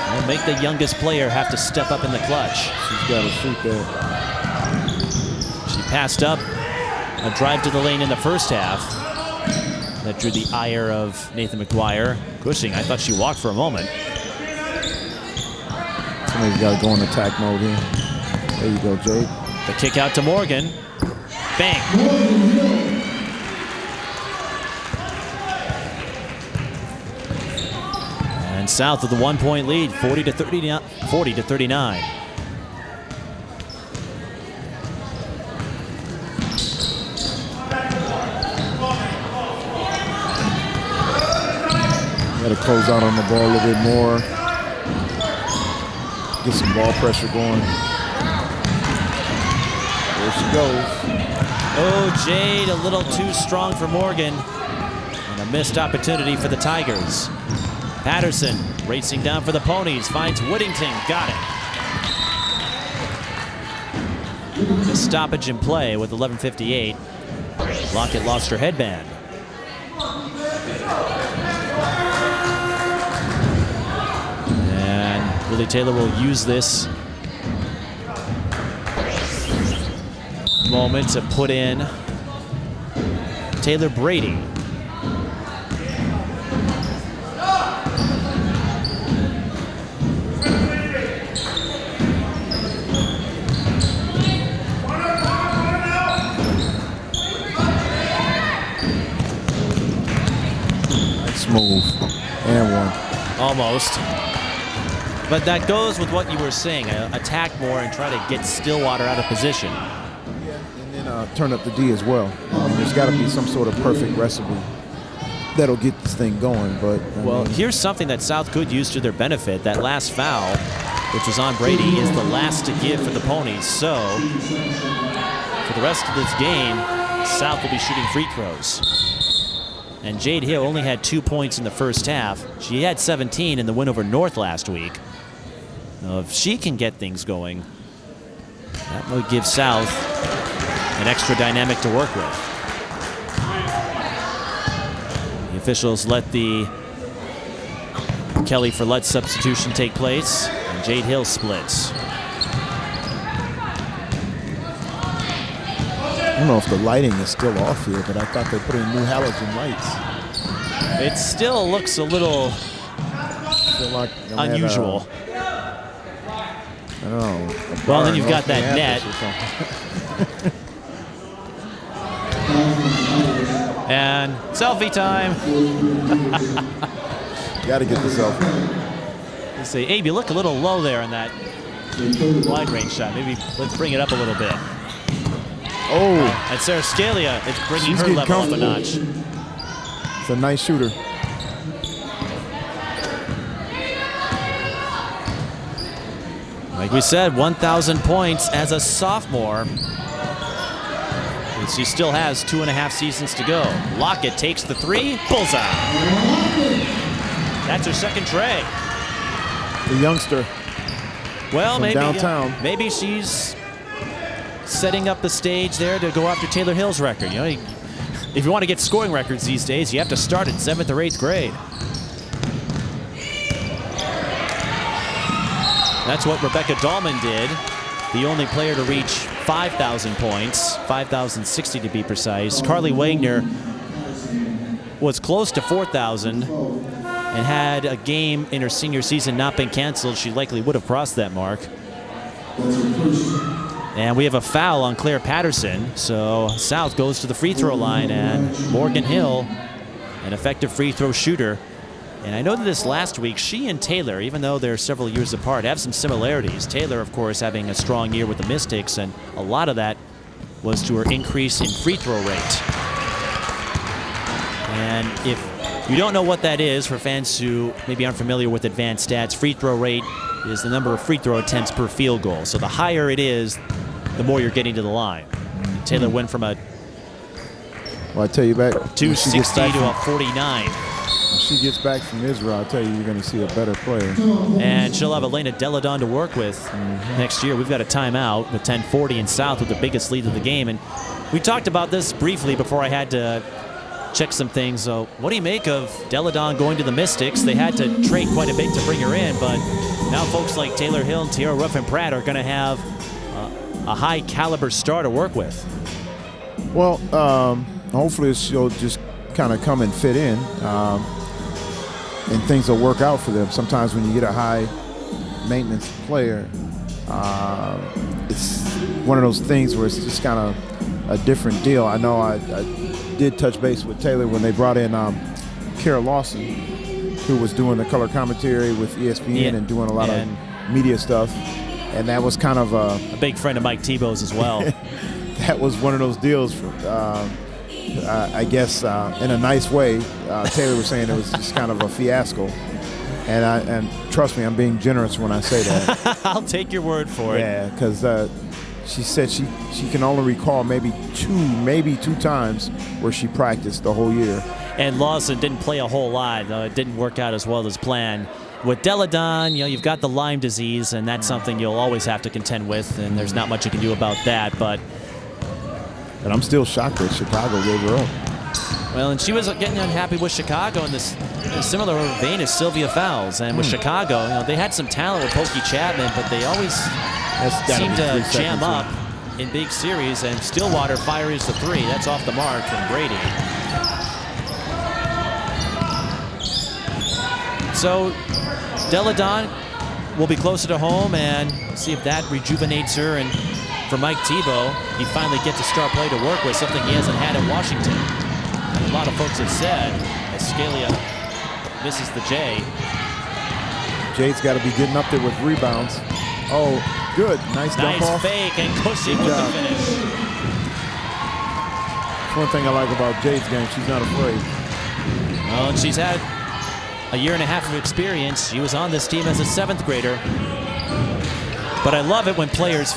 Well, make the youngest player have to step up in the clutch. She's got to shoot that. She passed up a drive to the lane in the first half that drew the ire of Nathan McGuire. Cushing, I thought she walked for a moment. Somebody's got to go in attack mode here. There you go, Jade. The kick out to Morgan. Bang. And South with the 1-point lead, 40 to 39. Got to close out on the ball a little bit more. Get some ball pressure going. There she goes. Oh, Jade a little too strong for Morgan. And a missed opportunity for the Tigers. Patterson racing down for the Ponies. Finds Whittinton. Got it. A stoppage in play with 11:58. Lockett lost her headband. Willie Taylor will use this moment to put in Taylor Brady. Nice move. And one. Almost. But that goes with what you were saying. Attack more and try to get Stillwater out of position. Yeah, and then turn up the D as well. I mean, there's got to be some sort of perfect recipe that'll get this thing going. But well, here's something that South could use to their benefit. That last foul, which was on Brady, is the last to give for the Ponies. So for the rest of this game, South will be shooting free throws. And Jade Hill only had 2 points in the first half. She had 17 in the win over North last week. Now, if she can get things going, that would give South an extra dynamic to work with. The officials let the Kelly Follett substitution take place, and Jade Hill splits. I don't know if the lighting is still off here, but I thought they put in new halogen lights. It still looks a little like unusual. I don't know. Well, then you've got that net. And selfie time. Got to get the selfie. Let's see, Abe, you look a little low there in that wide range shot. Maybe let's bring it up a little bit. Oh. And Sara Scalia is bringing her level up a notch. It's a nice shooter. Like we said, 1,000 points as a sophomore. And she still has 2.5 seasons to go. Lockett takes the three, bullseye. That's her second tray. The youngster. Well, from maybe downtown. Maybe she's setting up the stage there to go after Taylor Hill's record. You know, if you want to get scoring records these days, you have to start in 7th or 8th grade. That's what Rebecca Dahlman did. The only player to reach 5,000 points, 5,060 to be precise. Carly Wagner was close to 4,000 and had a game in her senior season not been canceled, she likely would have crossed that mark. And we have a foul on Claire Patterson, so South goes to the free throw line, and Morgan Hill, an effective free throw shooter. And I noted this last week, she and Taylor, even though they're several years apart, have some similarities. Taylor, of course, having a strong year with the Mystics, and a lot of that was to her increase in free throw rate. And if you don't know what that is, for fans who maybe aren't familiar with advanced stats, free throw rate is the number of free throw attempts per field goal. So the higher it is, the more you're getting to the line. And Taylor went from a Well, I tell you back 260 to a 49. When she gets back from Israel, I'll tell you, you're going to see a better player. And she'll have Elena Deladon to work with next year. We've got a timeout with 10:40 in South with the biggest lead of the game. And we talked about this briefly before I had to check some things. So what do you make of Deladon going to the Mystics? They had to trade quite a bit to bring her in, but now folks like Taylor Hill and Tiara Ruffin-Pratt are going to have a high caliber star to work with. Well, hopefully she'll just kind of come and fit in, and things will work out for them. Sometimes when you get a high maintenance player, it's one of those things where it's just kind of a different deal. I know I did touch base with Taylor when they brought in Kara Lawson, who was doing the color commentary with ESPN and doing a lot of media stuff, and that was kind of a big friend of Mike Tebow's as well. That was one of those deals for, I guess in a nice way. Taylor was saying it was just kind of a fiasco, and trust me, I'm being generous when I say that. I'll take your word for it. Yeah, because she said she can only recall maybe two times where she practiced the whole year. And Lawson didn't play a whole lot. It didn't work out as well as planned. With Deladon, you know, you've got the Lyme disease, and that's something you'll always have to contend with, and there's not much you can do about that. But I'm still shocked that Chicago gave her up. Well, and she was getting unhappy with Chicago in this similar vein as Sylvia Fowles. And with Chicago, you know, they had some talent with Pokey Chapman, but they always seem to jam up in big series. And Stillwater fires the three. That's off the mark from Brady. So Deladon will be closer to home, and see if that rejuvenates her. And for Mike Tebow, he finally gets a star player to work with, something he hasn't had in Washington. And a lot of folks have said, as Scalia misses the J. Jade's got to be getting up there with rebounds. Oh, good. Nice dump off. Nice fake, and Cushing with the finish. That's one thing I like about Jade's game. She's not afraid. Well, and she's had a year and a half of experience. She was on this team as a 7th grader. But I love it when players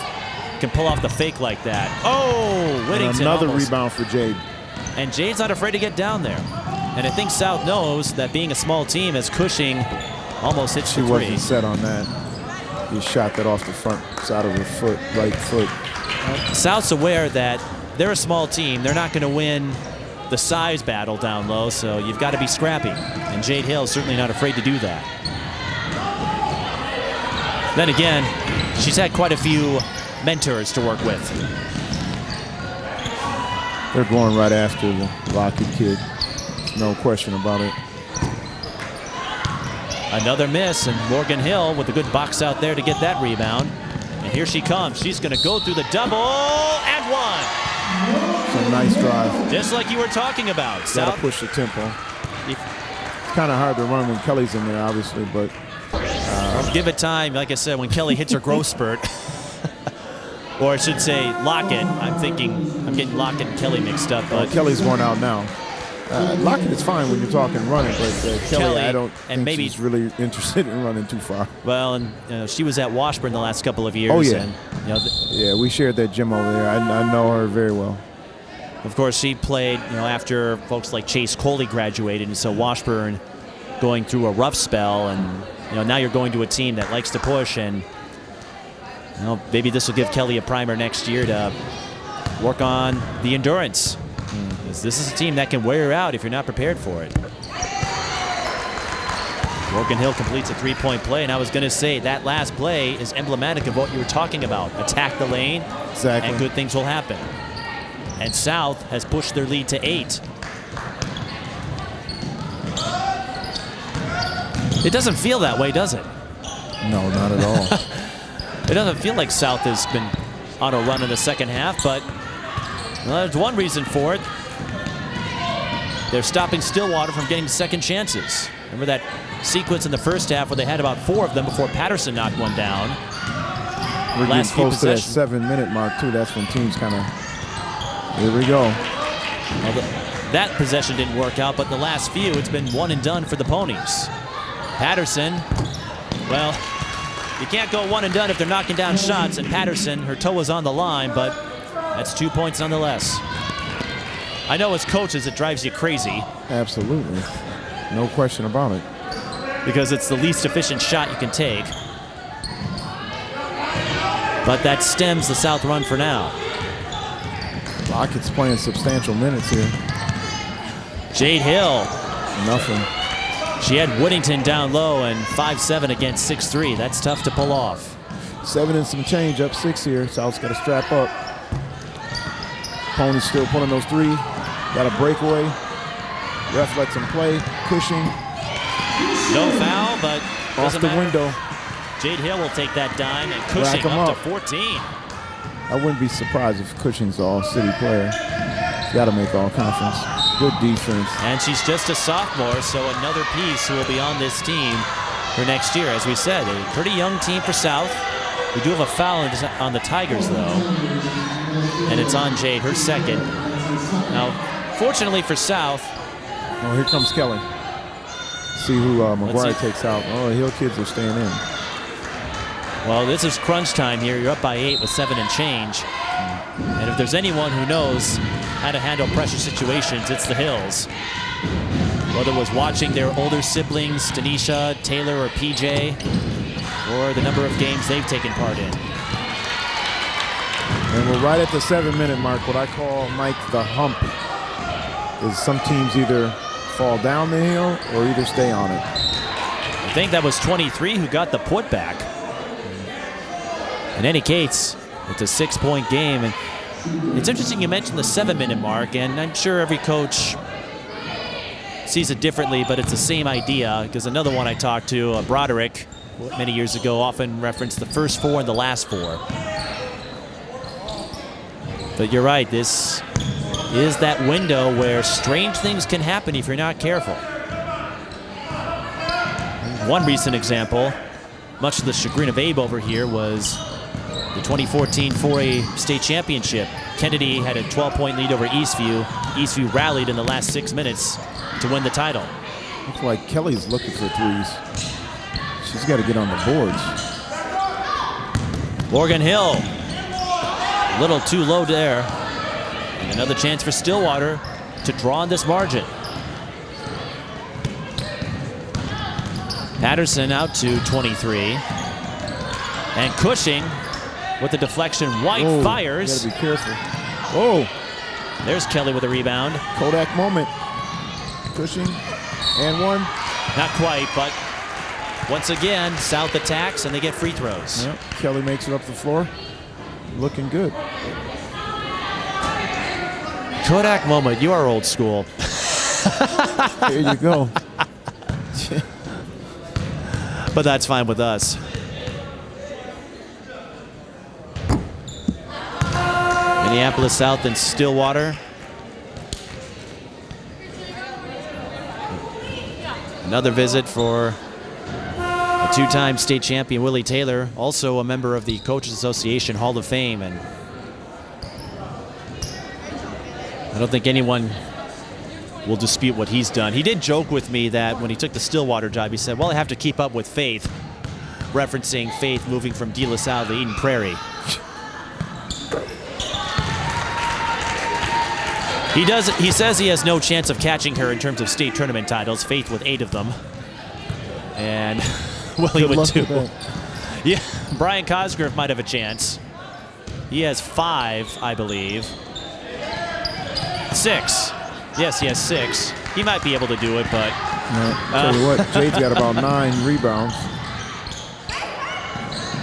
can pull off the fake like that. Oh, Whittinton. And another almost. rebound for Jade. And Jade's not afraid to get down there. And I think South knows that being a small team, as Cushing almost hits the three. She wasn't set on that. He shot that off the front side of her foot, right foot. South's aware that they're a small team. They're not going to win the size battle down low, so you've got to be scrappy. And Jade Hill is certainly not afraid to do that. Then again, she's had quite a few mentors to work with. They're going right after the Lockett kid. No question about it. Another miss, and Morgan Hill with a good box out there to get that rebound. And here she comes. She's going to go through the double and one. It's a nice drive. Just like you were talking about. Got to push the tempo. It's kind of hard to run when Kelly's in there, obviously, but give it time. Like I said, when Kelly hits her growth spurt, or I should say Lockett. I'm getting Lockett and Kelly mixed up. But Kelly's going out now. Lockett is fine when you're talking running, but Kelly, I don't think she's really interested in running too far. Well, and she was at Washburn the last couple of years. Oh, yeah. And, yeah, we shared that gym over there. I know her very well. Of course, she played, after folks like Chase Coley graduated, and so Washburn going through a rough spell, and now you're going to a team that likes to push, and maybe this will give Kelly a primer next year to work on the endurance. This is a team that can wear you out if you're not prepared for it. Morgan Hill completes a three-point play, and I was going to say that last play is emblematic of what you were talking about. Attack the lane, Exactly. and good things will happen. And South has pushed their lead to 8. It doesn't feel that way, does it? No, not at all. It doesn't feel like South has been on a run in the second half, but there's one reason for it. They're stopping Stillwater from getting second chances. Remember that sequence in the first half where they had about 4 of them before Patterson knocked one down. We're Last getting few close to that possessions. 7-minute mark, too. That's when teams kind of, here we go. Well, that possession didn't work out, but the last few, it's been one and done for the Ponies. Patterson, well, you can't go one and done if they're knocking down shots, and Patterson, her toe was on the line, but that's 2 points nonetheless. I know as coaches it drives you crazy Absolutely. No question about it. because it's the least efficient shot you can take. But that stems the South run for now. Rockets playing substantial minutes here. Jade Hill, Nothing. she had Whittinton down low and 5'7" against 6'3". That's tough to pull off. 7 and some change, up 6 here. South's got to strap up. Ponies still pulling those 3. Got a breakaway. Ref lets him play. Cushing No foul, but off doesn't the matter. window. Jade Hill will take that dime, and Rack Cushing 'em up up. to 14. I wouldn't be surprised if Cushing's an all-city player. He's got to make all-conference. Good defense. And she's just a sophomore, so another piece who will be on this team for next year. As we said, a pretty young team for South. We do have a foul on the Tigers, though, and it's on Jade, her second. Now, fortunately for South, Oh, here comes Kelly. See who McGuire see. takes out. Oh, the Hill kids are staying in. well, this is crunch time here. You're up by 8 with 7 and change. And if there's anyone who knows how to handle pressure situations, it's the Hills. Whether it was watching their older siblings, Tanisha, Taylor, or PJ, or the number of games they've taken part in. And we're right at the 7-minute mark. What I call, Mike, the hump is some teams either fall down the hill or either stay on it. I think that was 23 who got the putback. In any case, it's a 6-point game. And it's interesting you mentioned the 7-minute mark, and I'm sure every coach sees it differently, but it's the same idea, because another one I talked to, Broderick, many years ago, often referenced the first 4 and the last 4. But you're right, this is that window where strange things can happen if you're not careful. One recent example, much to the chagrin of Abe over here, was the 2014 4A state championship. Kennedy had a 12-point lead over Eastview. Eastview rallied in the last 6 minutes to win the title. Looks like Kelly's looking for threes. She's got to get on the boards. Morgan Hill, a little too low there. And another chance for Stillwater to draw on this margin. Patterson out to 23. And Cushing with the deflection. White Whoa, fires. You got to be careful. Whoa, There's Kelly with a rebound. Kodak moment. Cushing and one. Not quite, but once again, South attacks and they get free throws. Yep. Kelly makes it up the floor. Looking good. Kodak moment, you are old school. There you go. But that's fine with us. Minneapolis South and Stillwater. Another visit for a 2-time state champion Willie Taylor, also a member of the Coaches Association Hall of Fame. And I don't think anyone will dispute what he's done. He did joke with me that when he took the Stillwater job, he said, well, I have to keep up with Faith, referencing Faith moving from De La Salle to Eden Prairie. He says he has no chance of catching her in terms of state tournament titles, Faith with 8 of them. And Willie Good with luck 2. with that. Yeah, Brian Cosgrove might have a chance. He has 5, I believe. 6. Yes, he has 6. He might be able to do it, but... Tell you what, Jade's got about 9 rebounds.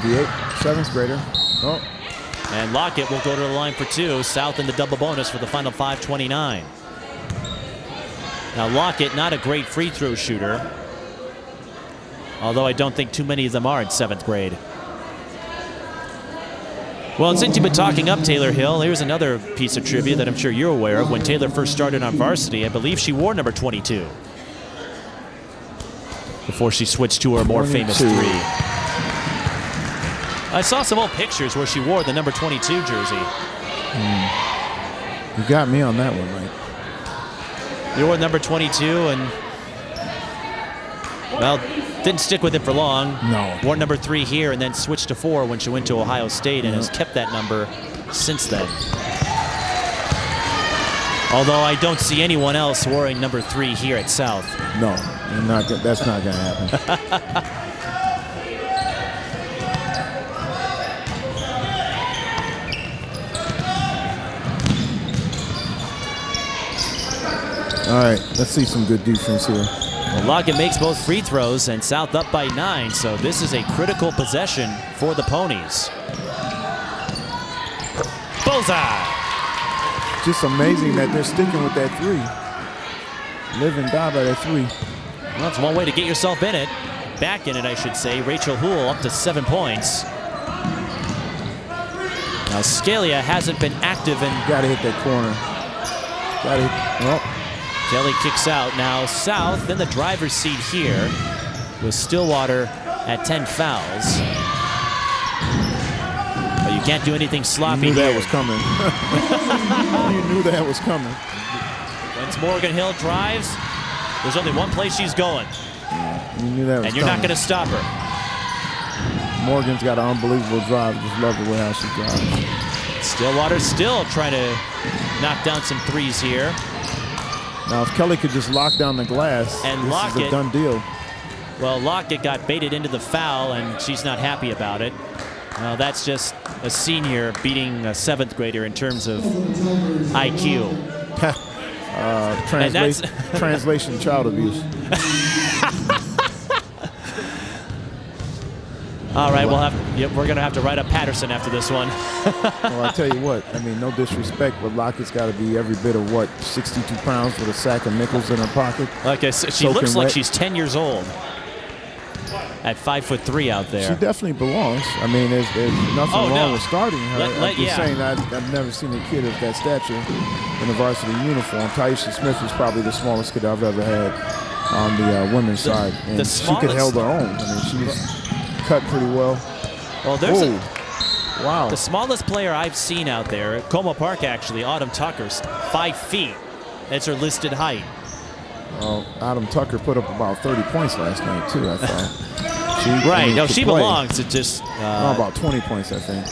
The 7th grader. Oh. And Lockett will go to the line for 2. South in the double bonus for the final 5:29. Now Lockett, not a great free throw shooter, although I don't think too many of them are in 7th grade. Well, and since you've been talking up Taylor Hill, here's another piece of trivia that I'm sure you're aware of. When Taylor first started on varsity, I believe she wore number 22 before she switched to her more famous 3. I saw some old pictures where she wore the number 22 jersey. You got me on that one, Mike. You wore number 22 and, well, didn't stick with it for long. No. Wore number 3 here and then switched to 4 when she went to Ohio State and has kept that number since then. Although I don't see anyone else wearing number 3 here at South. No, that's not going to happen. All right, let's see some good defense here. Well, Lockett makes both free throws and South up by 9, so this is a critical possession for the Ponies. Bullseye! Just amazing that they're sticking with that 3. Live and die by that 3. Well, that's one way to get yourself in it. Back in it, I should say. Rachel Houle up to 7 points. Now, Scalia hasn't been active in... Got to hit that corner. Got to hit... Oh. Kelly kicks out. Now South in the driver's seat here with Stillwater at 10 fouls. But you can't do anything sloppy. You knew that here. was coming. You knew that was coming. Once Morgan Hill drives, there's only one place she's going. Yeah, you knew that was and you're coming. not going to stop her. Morgan's got an unbelievable drive. Just love the way how she drives. Stillwater still trying to knock down some threes here. Now, if Kelly could just lock down the glass, and this Lockett, is a done deal. Well, Lockett got baited into the foul, and she's not happy about it. Well, that's just a senior beating a 7th grader in terms of IQ. Translation, child abuse. All right, we're going to have to write up Patterson after this one. Well, I tell you what, I mean, no disrespect, but Lockett's got to be every bit of, 62 pounds with a sack of nickels in her pocket. Like I said, she looks like she's 10 years old at 5'3" out there. She definitely belongs. I mean, there's nothing wrong with starting her. I'm just saying I've never seen a kid of that stature in a varsity uniform. Taisha Smith was probably the smallest kid I've ever had on the women's side. And she could hold her own. I mean, she's cut pretty well. Well, there's wow. The smallest player I've seen out there at Como Park, actually, Autumn Tucker's 5 feet. That's her listed height. Well, Autumn Tucker put up about 30 points last night, too, I thought. She belongs to just... about 20 points, I think.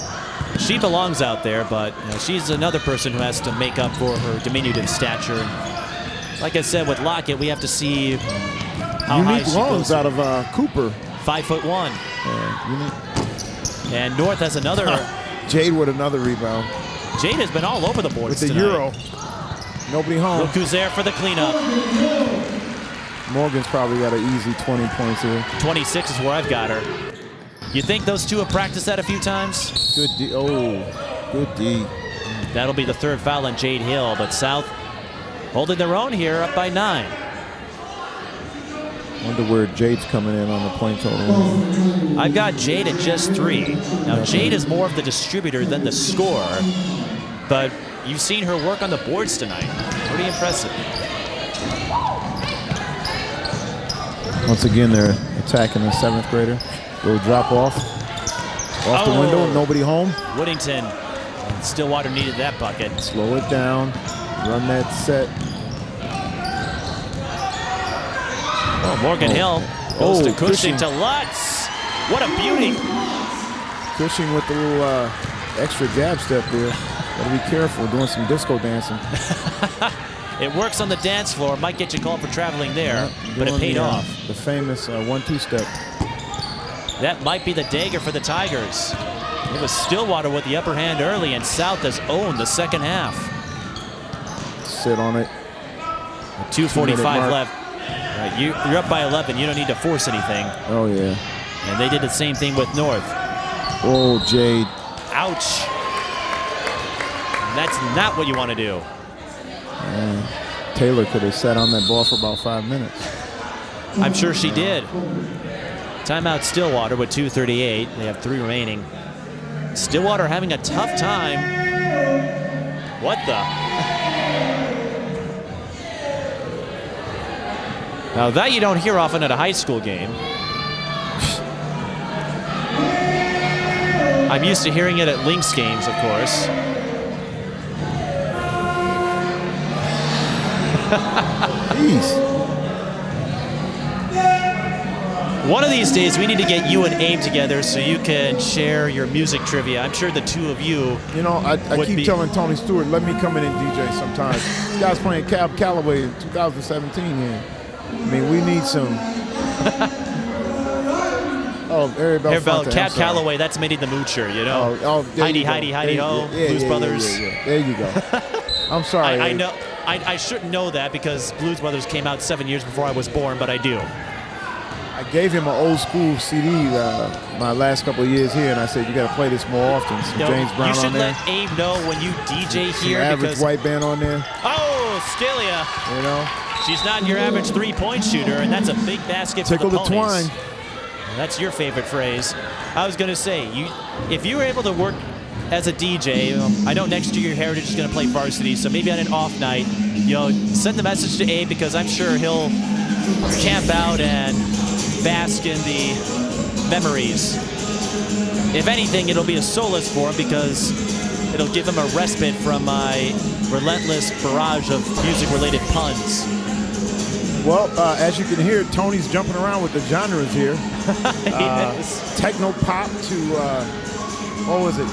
She belongs out there, but she's another person who has to make up for her diminutive stature. And like I said, with Lockett, we have to see how high she goes. out of Cooper. 5'1". Yeah, and North has another. Jade with another rebound. Jade has been all over the boards with the tonight. Euro. Nobody home. Look who's there for the cleanup. Morgan's probably got an easy 20 points here. 26 is where I've got her. You think those two have practiced that a few times? Good D. Oh, good D. That'll be the 3rd foul on Jade Hill, but South holding their own here, up by 9. Wonder where Jade's coming in on the point total. I've got Jade at just 3. Now, Jade is more of the distributor than the scorer, but you've seen her work on the boards tonight. Pretty impressive. Once again, they're attacking the 7th grader. Little drop off the window, nobody home. Whittinton. Stillwater needed that bucket. Slow it down, run that set. Morgan Hill goes to Cushing to Lutz. What a beauty. Cushing with the little extra jab step there. Gotta be careful doing some disco dancing. It works on the dance floor. Might get you called for traveling there, but it paid off. The famous 1-2 step. That might be the dagger for the Tigers. It was Stillwater with the upper hand early, and South has owned the second half. Sit on it. 2:45 left. Right, you're up by 11. You don't need to force anything. Oh, yeah. And they did the same thing with North. Oh, Jade. Ouch. That's not what you want to do. Man, Taylor could have sat on that ball for about 5 minutes. I'm sure she did. Timeout Stillwater with 2:38. They have 3 remaining. Stillwater having a tough time. What the? Now that you don't hear often at a high school game. I'm used to hearing it at Lynx games, of course. Jeez. One of these days, we need to get you and Abe together so you can share your music trivia. I'm sure the two of you. You know, I keep telling Tony Stewart, let me come in and DJ sometimes. This guy's playing Cab Calloway in 2017 here. I mean, we need some. Oh, Harry Belafonte. Cab Calloway, that's Minnie the Moocher, you know. Heidi Ho, Blues Brothers. Yeah. There you go. I'm sorry. I know. I shouldn't know that because Blues Brothers came out 7 years before I was born, but I do. I gave him an old school CD my last couple of years here, and I said, you got to play this more often. Some James Brown on there. You should let Abe know when you DJ here. Some average white band on there. Oh, Scalia. You know? She's not your average three-point shooter, and that's a big basket Tickle for the Ponies. twine. That's your favorite phrase. I was going to say, if you were able to work as a DJ, I know next year your Heritage is going to play varsity, so maybe on an off night, send the message to Abe because I'm sure he'll camp out and bask in the memories. If anything, it'll be a solace for him because it'll give him a respite from my relentless barrage of music-related puns. Well, as you can hear, Tony's jumping around with the genres here. Yes. Techno pop to, what was it?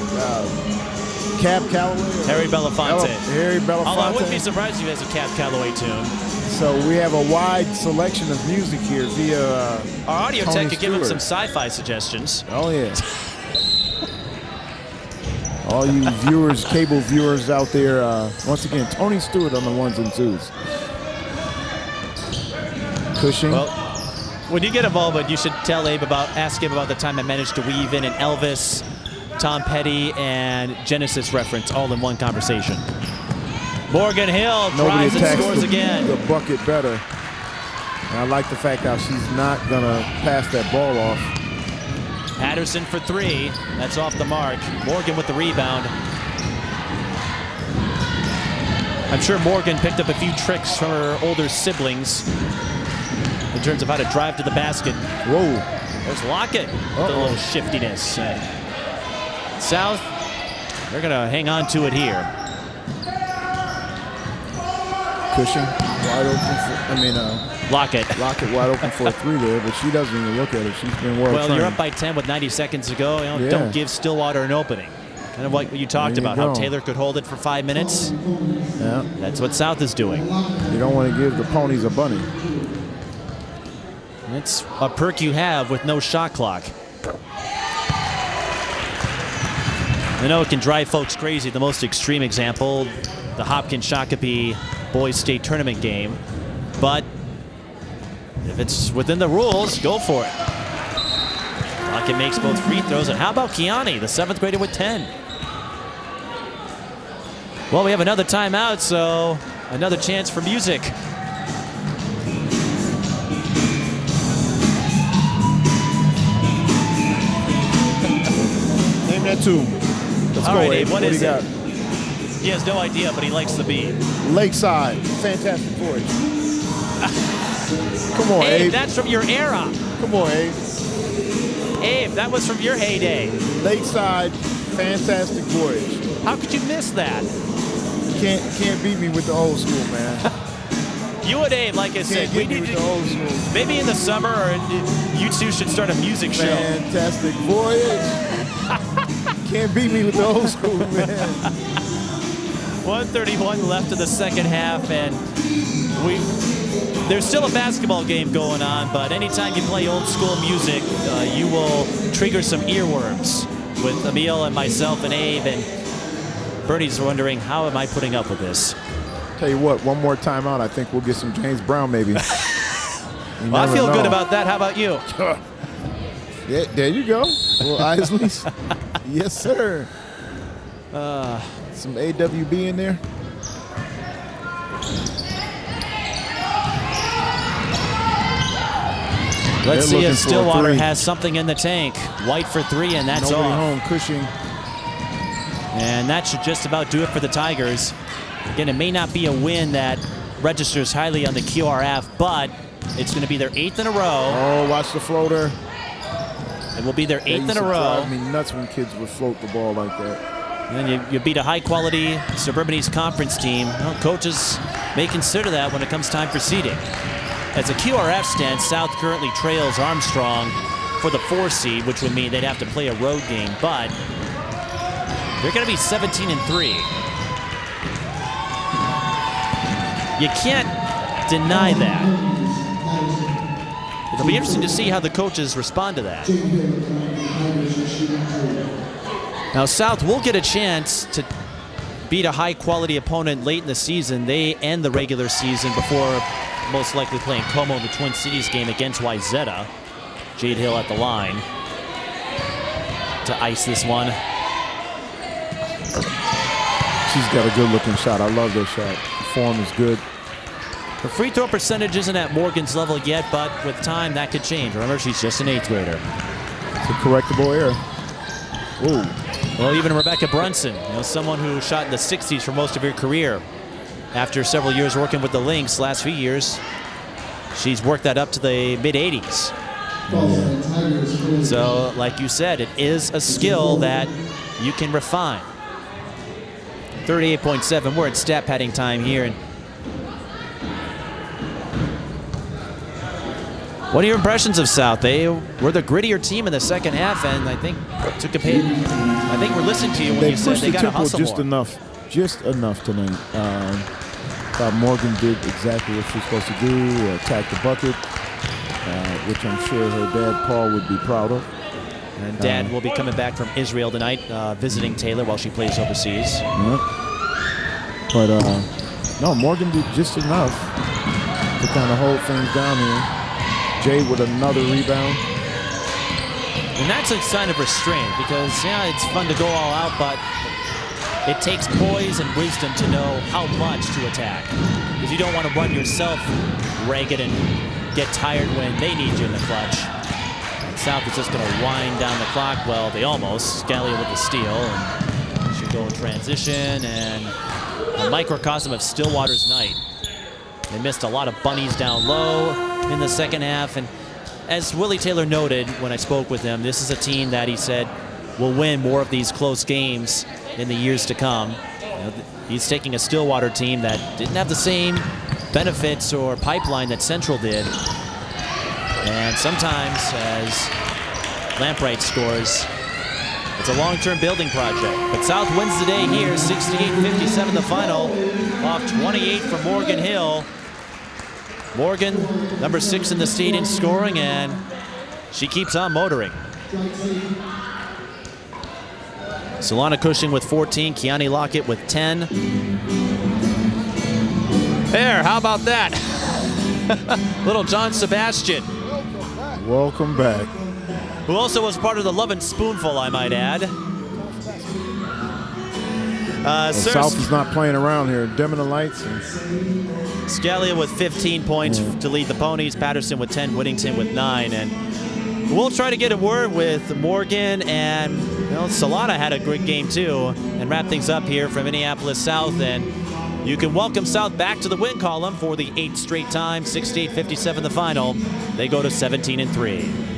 Cab Calloway? Harry Belafonte. Harry Belafonte. Although I wouldn't be surprised if he has a Cab Calloway tune. So we have a wide selection of music here via our audio Tony tech could give him Stewart. some sci-fi suggestions. Oh, yeah. All you viewers, cable viewers out there, once again, Tony Stewart on the ones and twos. Cushing. Well, when you get involved, you should ask him about the time I managed to weave in an Elvis, Tom Petty, and Genesis reference all in one conversation. Morgan Hill drives and scores again. The bucket better. And I like the fact how she's not going to pass that ball off. Patterson for 3. That's off the mark. Morgan with the rebound. I'm sure Morgan picked up a few tricks from her older siblings in terms of how to drive to the basket. Whoa. There's Lockett with a little shiftiness. South, they're going to hang on to it here. Cushing wide open Lockett wide open for a 3 there, but she doesn't even look at it. She's been well trained. You're up by 10 with 90 seconds to go. Don't give Stillwater an opening. Kind of like what you talked about, how Taylor could hold it for 5 minutes. Yeah. That's what South is doing. You don't want to give the Ponies a bunny. It's a perk you have with no shot clock. I know it can drive folks crazy. The most extreme example, the Hopkins-Shakopee Boys State Tournament game. But if it's within the rules, go for it. Lockett makes both free throws. And how about Kiani, the 7th grader with 10? Well, we have another timeout, so another chance for music. Name that tune. Let's go, Abe. What is it? He has no idea, but he likes the beat. Lakeside. Fantastic Voyage. Come on, Abe, Abe. that's from your era. Come on, Abe. Abe, that was from your heyday. Lakeside, Fantastic Voyage. How could you miss that? Can't beat me with the old school, man. You and Abe, like I said, we need to, the old school. maybe in the summer, you two should start a music show. Fantastic Voyage. Can't beat me with the old school, man. 1:31 left in the second half, and there's still a basketball game going on, but anytime you play old school music, you will trigger some earworms with Ahmil and myself and Abe, and Bernie's wondering, how am I putting up with this? Tell you what, one more timeout, I think we'll get some James Brown maybe. Well, I feel good about that. How about you? Yeah, there you go. Well, Isley's. Yes, sir. Some AWB in there. Let's They're see if looking for a Stillwater three. has something in the tank. White for 3, and that's Nobody off. home. Cushing. And that should just about do it for the Tigers. Again, it may not be a win that registers highly on the QRF, but it's going to be their 8th in a row. Oh, watch the floater. It will be their 8th in a row. Drive me nuts when kids would float the ball like that. And then you beat a high-quality Suburban East Conference team. Well, coaches may consider that when it comes time for seeding. As a QRF stands, South currently trails Armstrong for the 4 seed, which would mean they'd have to play a road game, but they're going to be 17-3. You can't deny that. It'll be interesting to see how the coaches respond to that. Now, South will get a chance to beat a high-quality opponent late in the season. They end the regular season before most likely playing Como in the Twin Cities game against Wyzetta. Jade Hill at the line to ice this one. She's got a good-looking shot. I love that shot. The form is good. Her free throw percentage isn't at Morgan's level yet, but with time that could change. Remember, she's just an 8th grader. It's a correctable error. Ooh. Well, even Rebecca Brunson, someone who shot in the 60s for most of her career. After several years working with the Lynx, last few years, she's worked that up to the mid-80s. So, like you said, it is a skill that you can refine. 38.7, we're at stat padding time here. And what are your impressions of South? They were the grittier team in the second half, and I think we're listening to you when you said they got to hustle just more. just enough tonight. Thought Morgan did exactly what she was supposed to do, attack the bucket, which I'm sure her dad, Paul, would be proud of. And Dad will be coming back from Israel tonight, visiting Taylor while she plays overseas. Yeah. But, no, Morgan did just enough to kind of hold things down here. Jay with another rebound. And that's a sign of restraint because, yeah, it's fun to go all out, but it takes poise and wisdom to know how much to attack. Because you don't want to run yourself ragged and get tired when they need you in the clutch. And South is just going to wind down the clock. Well, they almost. Scalia with the steal. And should go in transition. And a microcosm of Stillwater's night. They missed a lot of bunnies down low in the second half. And as Willie Taylor noted when I spoke with him, this is a team that he said will win more of these close games in the years to come. He's taking a Stillwater team that didn't have the same benefits or pipeline that Central did. And sometimes, as Lampright scores, it's a long-term building project. But South wins the day here, 68-57 the final, off 28 for Morgan Hill. Morgan, number 6 in the state in scoring, and she keeps on motoring. Solana Cushing with 14, Kiani Lockett with 10. There, how about that? Little John Sebastian. Welcome back. Who also was part of the Love and Spoonful, I might add. South is not playing around here. Dimming the lights. Scalia with 15 points to lead the Ponies. Patterson with 10, Whittinton with 9. And we'll try to get a word with Morgan, and Solana had a great game too, and wrap things up here from Minneapolis South. And you can welcome South back to the win column for the 8th straight time, 68-57 the final. They go to 17-3.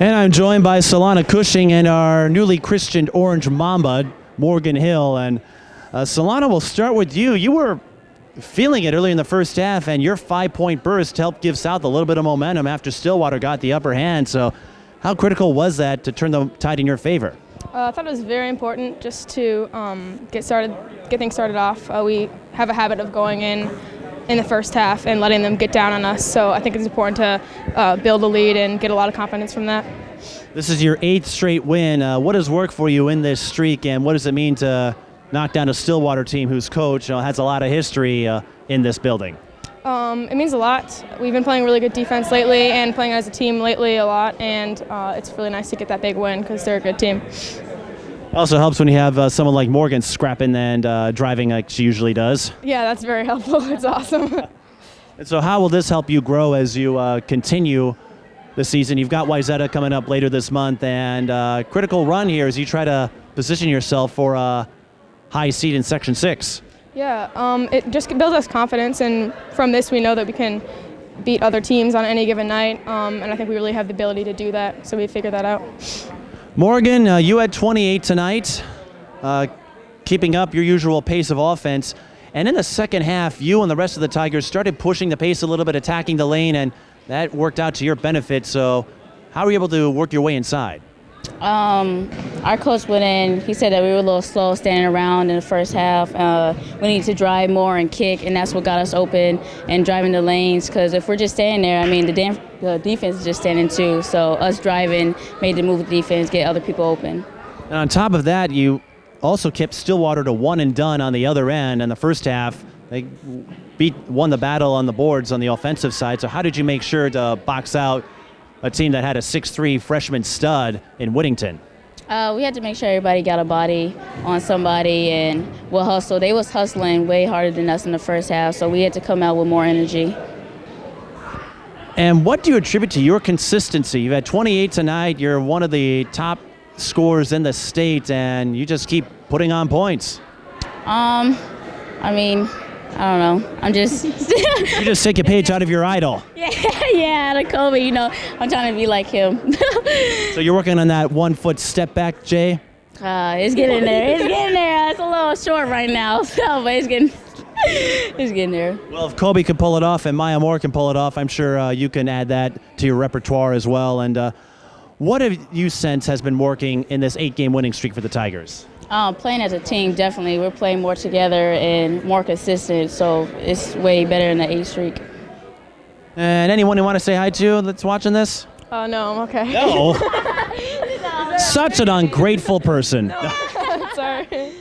And I'm joined by Solana Cushing and our newly christened Orange Mamba, Morgan Hill. And Solana, we'll start with you. You were feeling it early in the first half, and your 5-point burst helped give South a little bit of momentum after Stillwater got the upper hand. So how critical was that to turn the tide in your favor? I thought it was very important just to get things started off. We have a habit of going in the first half and letting them get down on us. So I think it's important to build a lead and get a lot of confidence from that. This is your 8th straight win. What has worked for you in this streak, and what does it mean to knock down a Stillwater team whose coach has a lot of history in this building? It means a lot. We've been playing really good defense lately and playing as a team lately a lot, and it's really nice to get that big win because they're a good team. It also helps when you have someone like Morgan scrapping and driving like she usually does. Yeah, that's very helpful. It's awesome. And so how will this help you grow as you continue the season? You've got Wayzata coming up later this month, and critical run here as you try to position yourself for a high seed in Section 6. Yeah, it just builds us confidence, and from this we know that we can beat other teams on any given night, and I think we really have the ability to do that, so we figured that out. Morgan, you had 28 tonight, keeping up your usual pace of offense, and in the second half, you and the rest of the Tigers started pushing the pace a little bit, attacking the lane, and that worked out to your benefit. So how were you able to work your way inside? Our coach went in, he said that we were a little slow standing around in the first half. We need to drive more and kick, and that's what got us open and driving the lanes, because if we're just standing there, I mean, the defense is just standing too, so us driving made the move with the defense, get other people open. And on top of that, you also kept Stillwater to one and done on the other end. In the first half, they won the battle on the boards on the offensive side. So how did you make sure to box out a team that had a 6'3" freshman stud in Whittinton? We had to make sure everybody got a body on somebody and we'll hustle. They was hustling way harder than us in the first half, so we had to come out with more energy. And what do you attribute to your consistency? You've had 28 tonight. You're one of the top scorers in the state, and you just keep putting on points. I mean, I don't know. I'm just... You just take a page out of your idol. Yeah, out of Kobe, you know. I'm trying to be like him. So you're working on that 1 foot step back, Jay? It's getting there. It's getting there. It's a little short right now, so, but it's getting there. Well, if Kobe can pull it off and Maya Moore can pull it off, I'm sure you can add that to your repertoire as well. And what have you sensed has been working in this 8-game winning streak for the Tigers? Playing as a team, definitely. We're playing more together and more consistent, so it's way better than the 8 streak. And anyone you want to say hi to that's watching this? No, I'm okay. No. Such an ungrateful person. Sorry.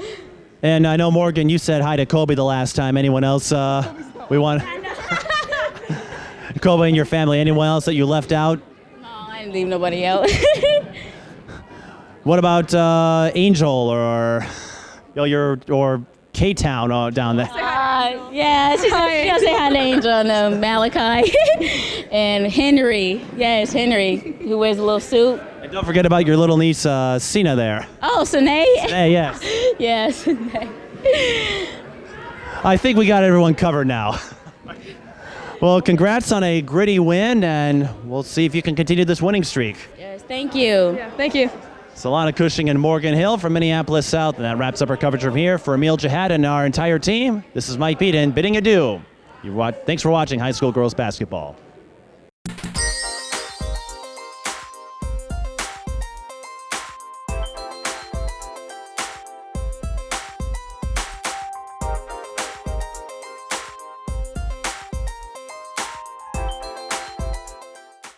And I know, Morgan, you said hi to Kobe the last time. Anyone else we want? Kobe and your family. Anyone else that you left out? No, I didn't leave nobody out. What about Angel or K-Town down there? Yeah, she'll say hi to Angel and Malachi. And Henry. Yes, Henry, who wears a little suit. And don't forget about your little niece, Sina there. Oh, Sine? Hey, yes. Yes. I think we got everyone covered now. Well, congrats on a gritty win, and we'll see if you can continue this winning streak. Yes, thank you. Yeah, thank you. Solana Cushing and Morgan Hill from Minneapolis South. And that wraps up our coverage from here. For Ahmil, Jihad, and our entire team, this is Mike Peden bidding adieu. Thanks for watching high school girls basketball.